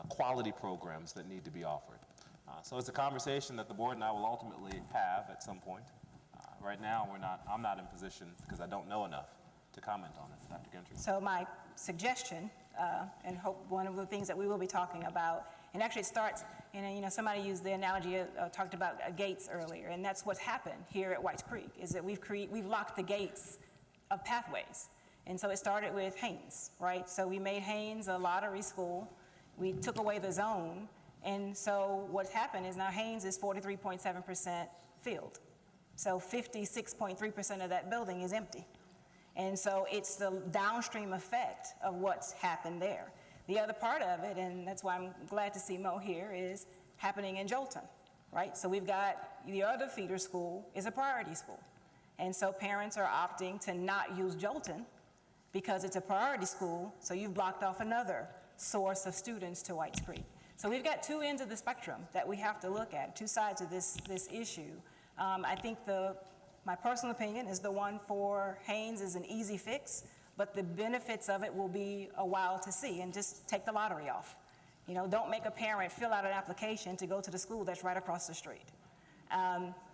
quality programs that need to be offered. So it's a conversation that the board and I will ultimately have at some point. Right now, I'm not in position, because I don't know enough, to comment on it. Dr. Gentry. So my suggestion, and hope one of the things that we will be talking about, and actually it starts, somebody used the analogy, talked about gates earlier, and that's what's happened here at Whites Creek, is that we've locked the gates of pathways. And so it started with Haynes, right? So we made Haynes a lottery school. We took away the zone. And so what's happened is now Haynes is 43.7% filled. So 56.3% of that building is empty. And so it's the downstream effect of what's happened there. The other part of it, and that's why I'm glad to see Mo here, is happening in Jolton, right? So we've got the other feeder school is a priority school. And so parents are opting to not use Jolton because it's a priority school, so you've blocked off another source of students to Whites Creek. So we've got two ends of the spectrum that we have to look at, two sides of this issue. I think my personal opinion is the one for Haynes is an easy fix, but the benefits of it will be a while to see, and just take the lottery off. Don't make a parent fill out an application to go to the school that's right across the street.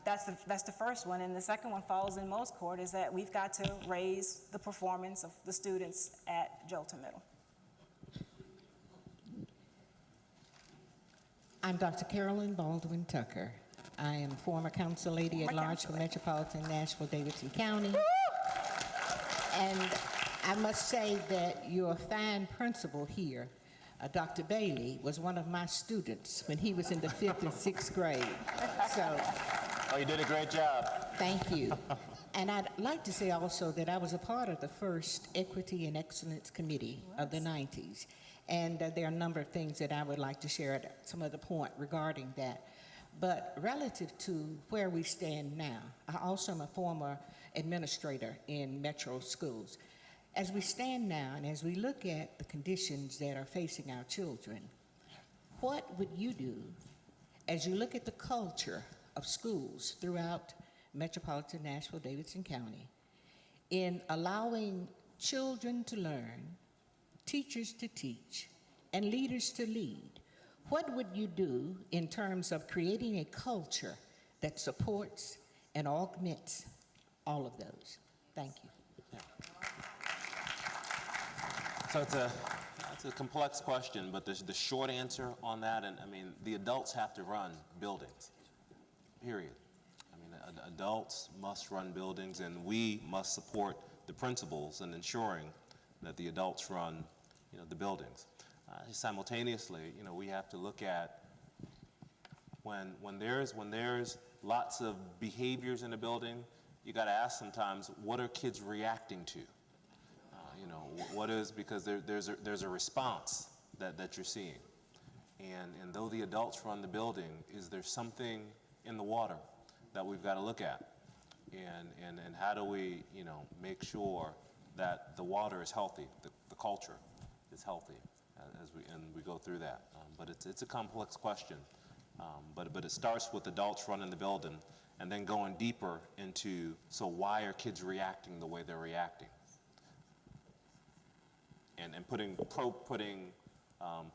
That's the first one, and the second one falls in Mo's court, is that we've got to raise the performance of the students at Jolton Middle. I'm Dr. Carolyn Baldwin Tucker. I am former council lady at large for Metropolitan Nashville, Davidson County. And I must say that your fine principal here, Dr. Bailey, was one of my students when he was in the 5th and 6th grade. So, you did a great job. Thank you. And I'd like to say also that I was a part of the first Equity and Excellence Committee of the 90s. And there are a number of things that I would like to share at some other point regarding that. But relative to where we stand now, I also am a former administrator in metro schools. As we stand now, and as we look at the conditions that are facing our children, what would you do as you look at the culture of schools throughout metropolitan Nashville, Davidson County, in allowing children to learn, teachers to teach, and leaders to lead? What would you do in terms of creating a culture that supports and augments all of those? Thank you. Yeah. So it's a complex question, but the short answer on that, and I mean, the adults have to run buildings, period. I mean, adults must run buildings, and we must support the principals in ensuring that the adults run, the buildings. Simultaneously, we have to look at when there's lots of behaviors in a building, you got to ask sometimes, what are kids reacting to? What is, because there's a response that you're seeing, and though the adults run the building, is there something in the water that we've got to look at, and how do we make sure that the water is healthy, the culture is healthy as we go through that. But it's a complex question, but it starts with adults running the building, and then going deeper into, so why are kids reacting the way they're reacting? and putting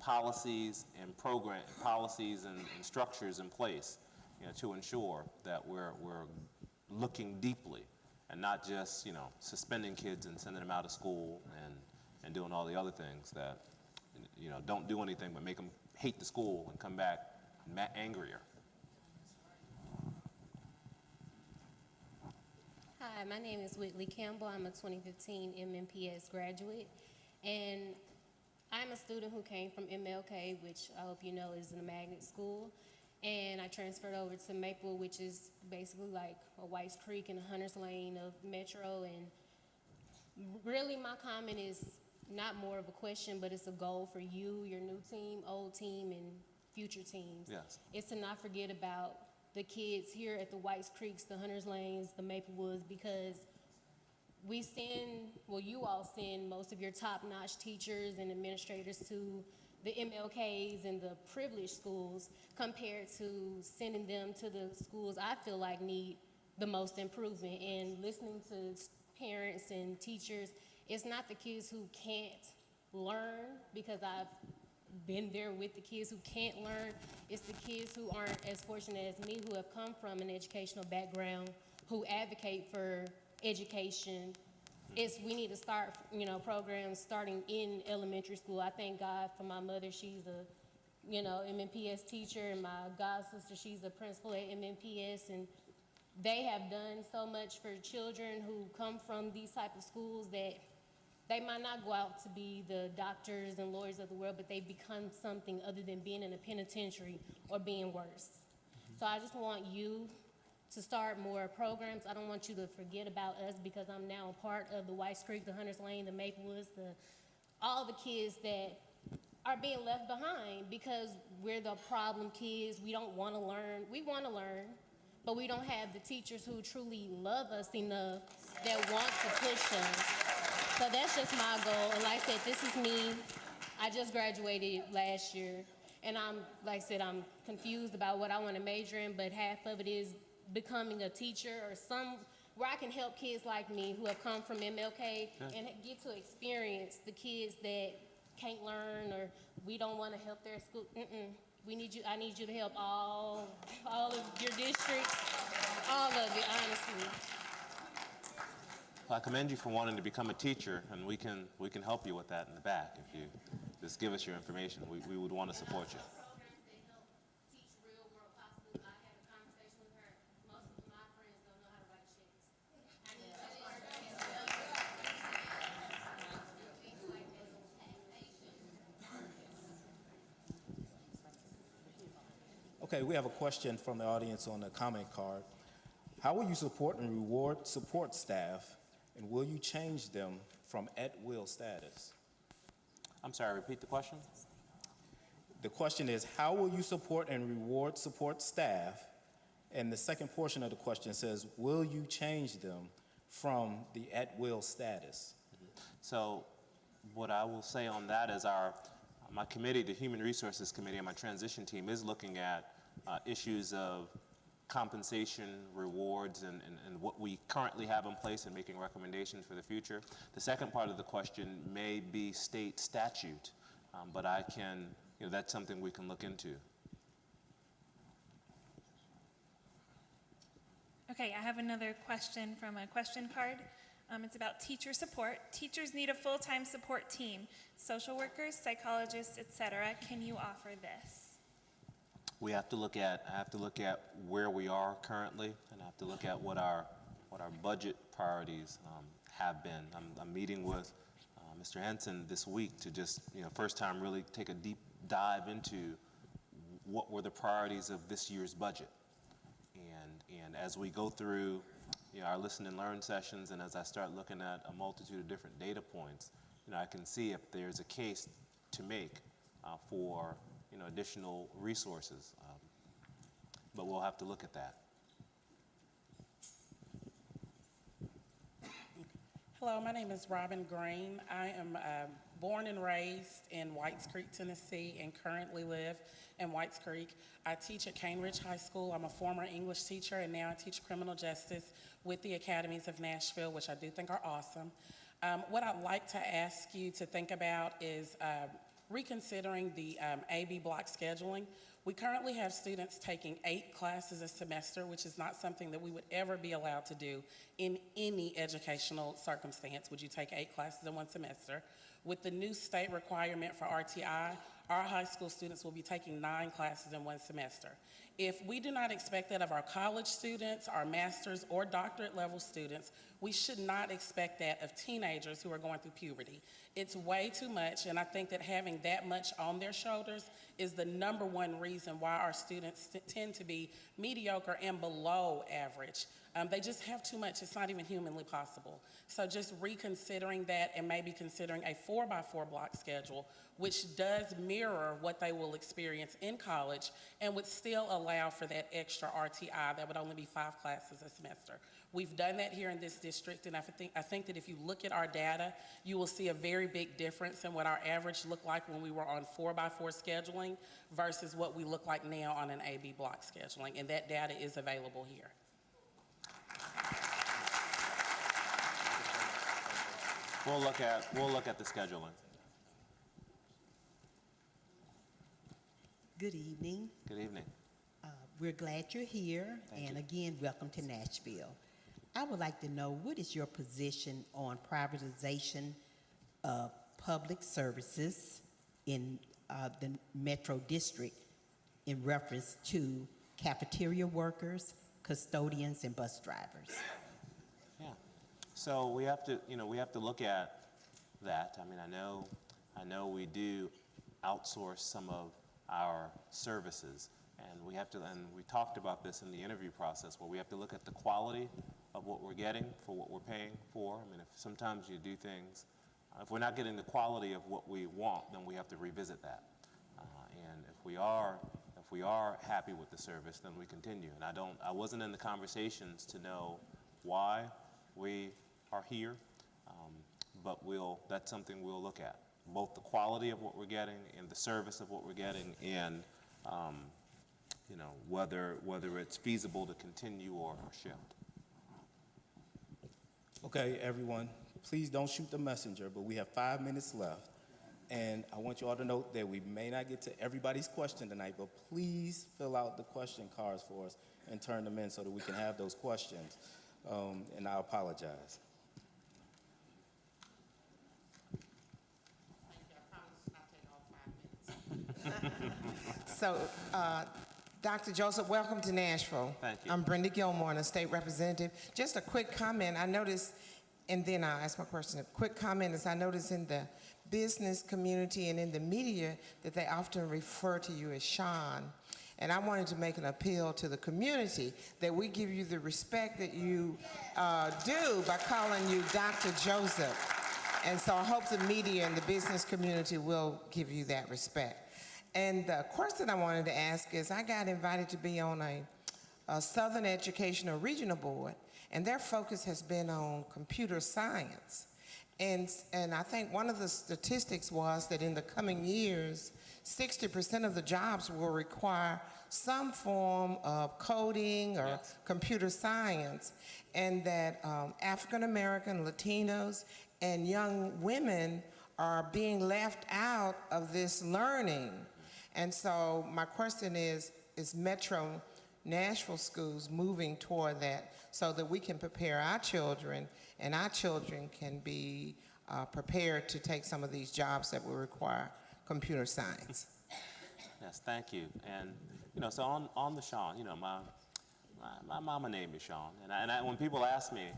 policies and policies and structures in place, to ensure that we're looking deeply and not just, suspending kids and sending them out of school and doing all the other things that, don't do anything but make them hate the school and come back angrier. Hi, my name is Whitley Campbell. I'm a 2015 MNPS graduate, and I'm a student who came from MLK, which I hope you know is a magnet school, and I transferred over to Maplewood, which is basically like a Whites Creek and a Hunter's Lane of Metro, and really my comment is not more of a question, but it's a goal for you, your new team, old team, and future teams. Yes. It's to not forget about the kids here at the Whites Creeks, the Hunters Lanes, the Maplewoods, because we send, well, you all send most of your top-notch teachers and administrators to the MLKs and the privileged schools compared to sending them to the schools I feel like need the most improvement. And listening to parents and teachers, it's not the kids who can't learn, because I've been there with the kids who can't learn. It's the kids who aren't as fortunate as me, who have come from an educational background, who advocate for education. We need to start, programs starting in elementary school. I thank God for my mother. She's a, MNPS teacher, and my god sister, she's a principal at MNPS, and they have done so much for children who come from these type of schools that they might not go out to be the doctors and lawyers of the world, but they become something other than being in a penitentiary or being worse. So I just want you to start more programs. I don't want you to forget about us, because I'm now a part of the Whites Creek, the Hunters Lane, the Maplewoods, all the kids that are being left behind because we're the problem kids. We don't want to learn. We want to learn, but we don't have the teachers who truly love us enough that want to push us. So that's just my goal. And like I said, this is me. I just graduated last year, and I'm confused about what I want to major in, but half of it is becoming a teacher or where I can help kids like me who have come from MLK and get to experience the kids that can't learn, or we don't want to help their school. I need you to help all of your districts, all of it, honestly. Well, I commend you for wanting to become a teacher, and we can help you with that in the back. If you just give us your information, we would want to support you. Okay, we have a question from the audience on the comment card. How will you support and reward support staff, and will you change them from at-will status? I'm sorry, repeat the question. The question is, how will you support and reward support staff? And the second portion of the question says, will you change them from the at-will status? So what I will say on that is my committee, the Human Resources Committee, and my transition team is looking at issues of compensation, rewards, and what we currently have in place, and making recommendations for the future. The second part of the question may be state statute, but that's something we can look into. Okay, I have another question from a question card. It's about teacher support. Teachers need a full-time support team. Social workers, psychologists, etc. Can you offer this? I have to look at where we are currently, and I have to look at what our budget priorities have been. I'm meeting with Mr. Henson this week to just, first time really take a deep dive into what were the priorities of this year's budget. And as we go through our listen and learn sessions, and as I start looking at a multitude of different data points, I can see if there's a case to make for additional resources, but we'll have to look at that. Hello, my name is Robin Green. I am born and raised in Whites Creek, Tennessee, and currently live in Whites Creek. I teach at Cane Ridge High School. I'm a former English teacher, and now I teach criminal justice with the Academies of Nashville, which I do think are awesome. What I'd like to ask you to think about is reconsidering the AB block scheduling. We currently have students taking 8 classes a semester, which is not something that we would ever be allowed to do in any educational circumstance. Would you take 8 classes in one semester? With the new state requirement for RTI, our high school students will be taking 9 classes in one semester. If we do not expect that of our college students, our master's or doctorate level students, we should not expect that of teenagers who are going through puberty. It's way too much, and I think that having that much on their shoulders is the #1 reason why our students tend to be mediocre and below average. They just have too much. It's not even humanly possible. So just reconsidering that and maybe considering a 4x4 block schedule, which does mirror what they will experience in college and would still allow for that extra RTI that would only be 5 classes a semester. We've done that here in this district, and I think that if you look at our data, you will see a very big difference in what our average looked like when we were on 4x4 scheduling versus what we look like now on an AB block scheduling, and that data is available here. We'll look at the scheduling. Good evening. Good evening. We're glad you're here, Thank and you. again, welcome to Nashville. I would like to know, what is your position on privatization of public services in the Metro District in reference to cafeteria workers, custodians, and bus drivers? Yeah. So we have to look at that. I mean, I know we do outsource some of our services, and we talked about this in the interview process, where we have to look at the quality of what we're getting for what we're paying for. I mean, if sometimes you do things, if we're not getting the quality of what we want, then we have to revisit that. And if we are happy with the service, then we continue. And I wasn't in the conversations to know why we are here, but that's something we'll look at. Both the quality of what we're getting and the service of what we're getting, and whether it's feasible to continue or shift. Okay, everyone, please don't shoot the messenger, but we have 5 minutes left. And I want you all to note that we may not get to everybody's question tonight, but please fill out the question cards for us and turn them in so that we can have those questions. And I apologize. So, Dr. Joseph, welcome to Nashville. Thank you. I'm Brenda Gilmore, a state representative. Just a quick comment. I noticed, and then I'll ask my question. A quick comment is I noticed in the business community and in the media that they often refer to you as Sean. And I wanted to make an appeal to the community that we give you the respect that you do by calling you Dr. Joseph. And so I hope the media and the business community will give you that respect. And the question I wanted to ask is, I got invited to be on a Southern Educational Regional Board, and their focus has been on computer science. And I think one of the statistics was that in the coming years, 60% of the jobs will require some form of coding or computer science, and that African American, Latinos, and young women are being left out of this learning. And so my question is Metro Nashville schools moving toward that so that we can prepare our children, and our children can be prepared to take some of these jobs that will require computer science? Yes, thank you. And so on the Sean, my mama named me Sean, and when people ask me,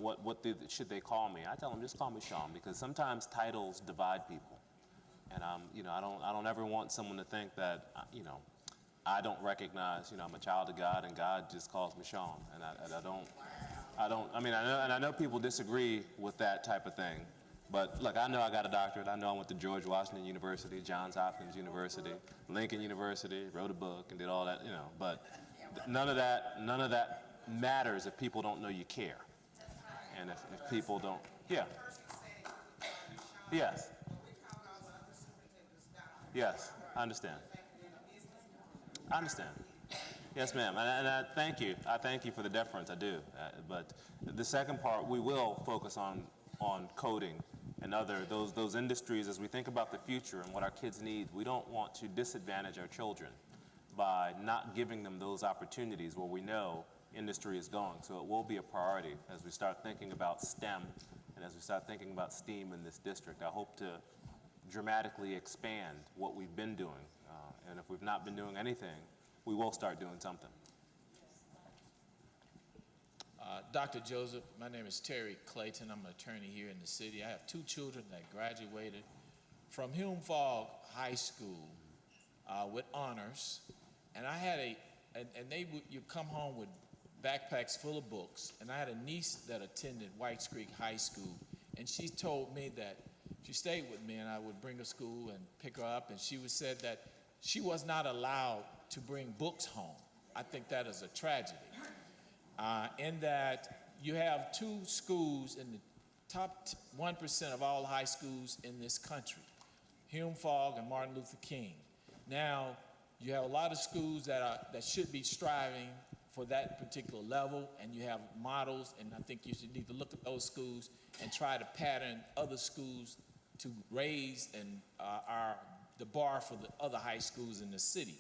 what should they call me, I tell them just call me Sean, because sometimes titles divide people. And I don't ever want someone to think that I don't recognize I'm a child of God and God just calls me Sean. And I know people disagree with that type of thing, but look, I know I got a doctorate. I know I went to George Washington University, Johns Hopkins University, Lincoln University, wrote a book and did all that, but none of that matters if people don't know you care. And if people don't, yes. Yes, I understand. I understand. Yes, ma'am, and I thank you. I thank you for the deference, I do. But the second part, we will focus on on coding and those industries. As we think about the future and what our kids need, we don't want to disadvantage our children by not giving them those opportunities where we know industry is going. So it will be a priority as we start thinking about STEM and as we start thinking about STEAM in this district. I hope to dramatically expand what we've been doing. And if we've not been doing anything, we will start doing something. Dr. Joseph, my name is Terry Clayton. I'm an attorney here in the city. I have 2 children that graduated from Hume-Fogg High School with honors. And I had you come home with backpacks full of books. And I had a niece that attended Whites Creek High School. And she told me that she stayed with me and I would bring her to school and pick her up. And she said that she was not allowed to bring books home. I think that is a tragedy. In that you have 2 schools in the top 1% of all high schools in this country, Hume-Fogg and Martin Luther King. Now, you have a lot of schools that should be striving for that particular level, and you have models, and I think you should need to look at those schools and try to pattern other schools to raise the bar for the other high schools in the city.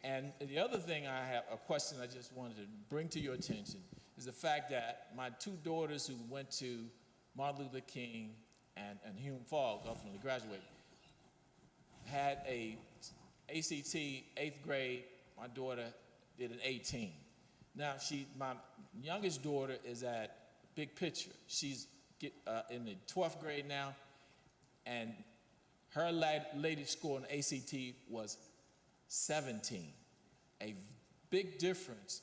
And the other thing a question I just wanted to bring to your attention is the fact that my 2 daughters who went to Martin Luther King and Hume-Fogg, ultimately graduated, had a ACT 8th grade. My daughter did an 18. Now my youngest daughter is at Big Picture. She's in the 12th grade now, and her latest score on the ACT was 17. A big difference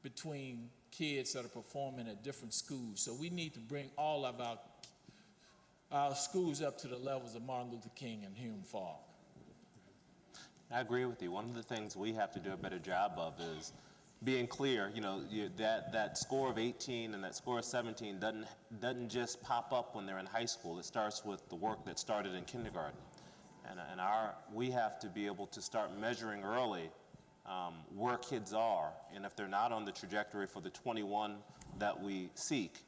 between kids that are performing at different schools. So we need to bring all of our schools up to the levels of Martin Luther King and Hume-Fogg. I agree with you. One of the things we have to do a better job of is being clear. That score of 18 and that score of 17 doesn't just pop up when they're in high school. It starts with the work that started in kindergarten. And we have to be able to start measuring early where kids are, and if they're not on the trajectory for the 21 that we seek,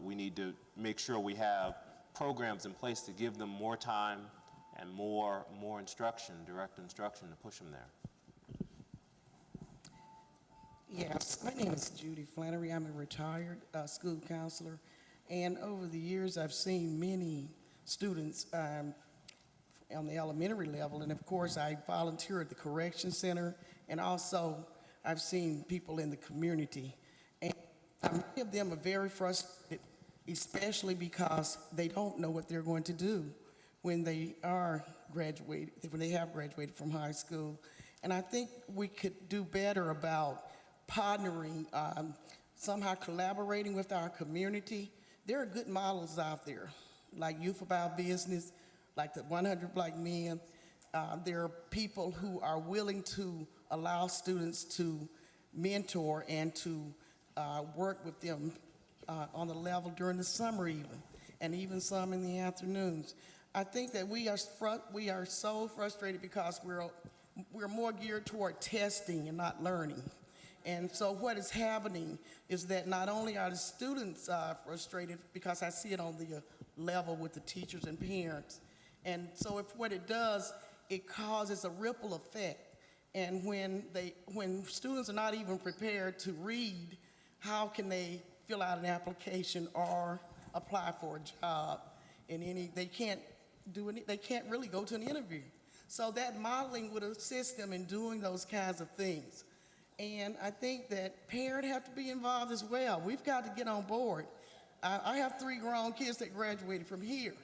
we need to make sure we have programs in place to give them more time and more instruction, direct instruction to push them there. Yes, my name is Judy Flannery. I'm a retired school counselor, and over the years I've seen many students on the elementary level, and of course I volunteer at the Correction Center, and also I've seen people in the community. And many of them are very frustrated, especially because they don't know what they're going to do when they have graduated from high school. And I think we could do better about partnering, somehow collaborating with our community. There are good models out there, like Youth About Business, like the 100 Black Men. There are people who are willing to allow students to mentor and to work with them on the level during the summer even, and even some in the afternoons. I think that we are so frustrated because we're more geared toward testing and not learning. And so what is happening is that not only are the students frustrated, because I see it on the level with the teachers and parents, and so what it does, it causes a ripple effect. And when students are not even prepared to read, how can they fill out an application or apply for a job? They can't really go to an interview. So that modeling would assist them in doing those kinds of things. And I think that parents have to be involved as well. We've got to get on board. I have 3 grown kids that graduated from here,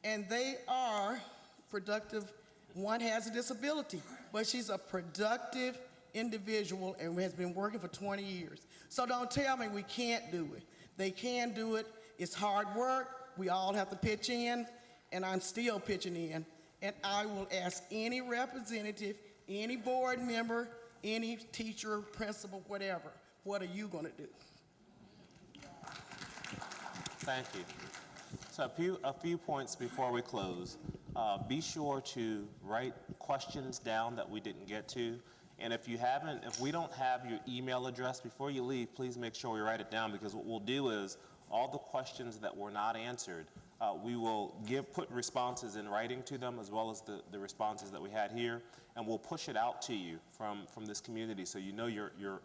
and they are productive. One has a disability, but she's a productive individual and has been working for 20 years. So don't tell me we can't do it. They can do it. It's hard work. We all have to pitch in, and I'm still pitching in. And I will ask any representative, any board member, any teacher, principal, whatever, what are you going to do? Thank you. So a few points before we close. Be sure to write questions down that we didn't get to. And if we don't have your email address before you leave, please make sure we write it down, because what we'll do is all the questions that were not answered, we will put responses in writing to them, as well as the responses that we had here, and we'll push it out to you from this community, so you know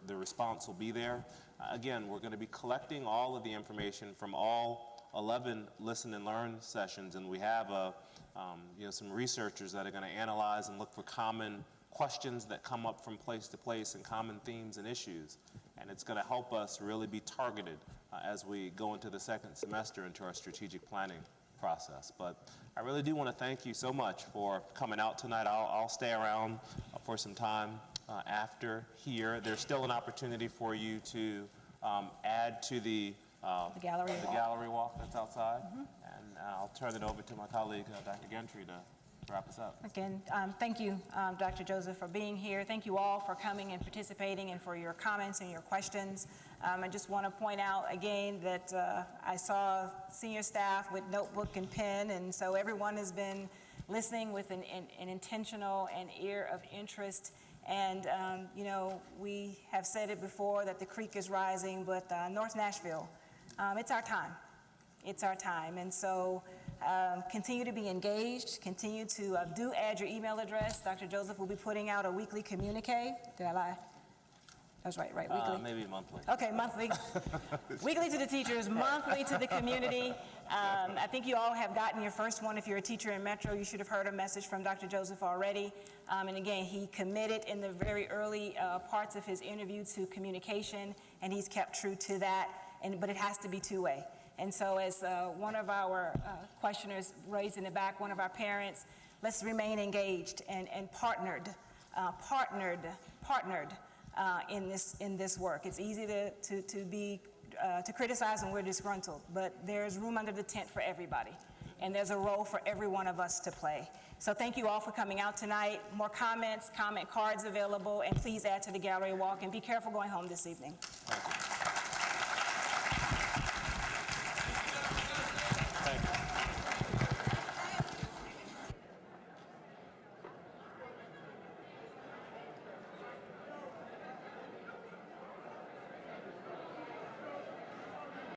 the response will be there. Again, we're going to be collecting all of the information from all 11 listen and learn sessions, and we have some researchers that are going to analyze and look for common questions that come up from place to place and common themes and issues. And it's going to help us really be targeted as we go into the second semester into our strategic planning process. But I really do want to thank you so much for coming out tonight. I'll stay around for some time after here. There's still an opportunity for you to add to the gallery walk that's outside. And I'll turn it over to my colleague, Dr. Gentry, to wrap us up. Again, thank you, Dr. Joseph, for being here. Thank you all for coming and participating and for your comments and your questions. I just want to point out again that I saw senior staff with notebook and pen, and so everyone has been listening with an intentional and ear of interest. And, we have said it before that the creek is rising, but North Nashville, it's our time. It's our time. And so continue to be engaged, continue to do add your email address. Dr. Joseph will be putting out a weekly communique. Did I lie? That's right, weekly. Maybe monthly. Okay, monthly. Weekly to the teachers, monthly to the community. I think you all have gotten your first one. If you're a teacher in Metro, you should have heard a message from Dr. Joseph already. And again, he committed in the very early parts of his interview to communication, and he's kept true to that, but it has to be two-way. And so as one of our questioners raised in the back, one of our parents, let's remain engaged and partnered in this work. It's easy to criticize when we're disgruntled, but there's room under the tent for everybody, and there's a role for every one of us to play. So thank you all for coming out tonight. More comments, comment cards available, and please add to the gallery walk, and be careful going home this evening. Thank you.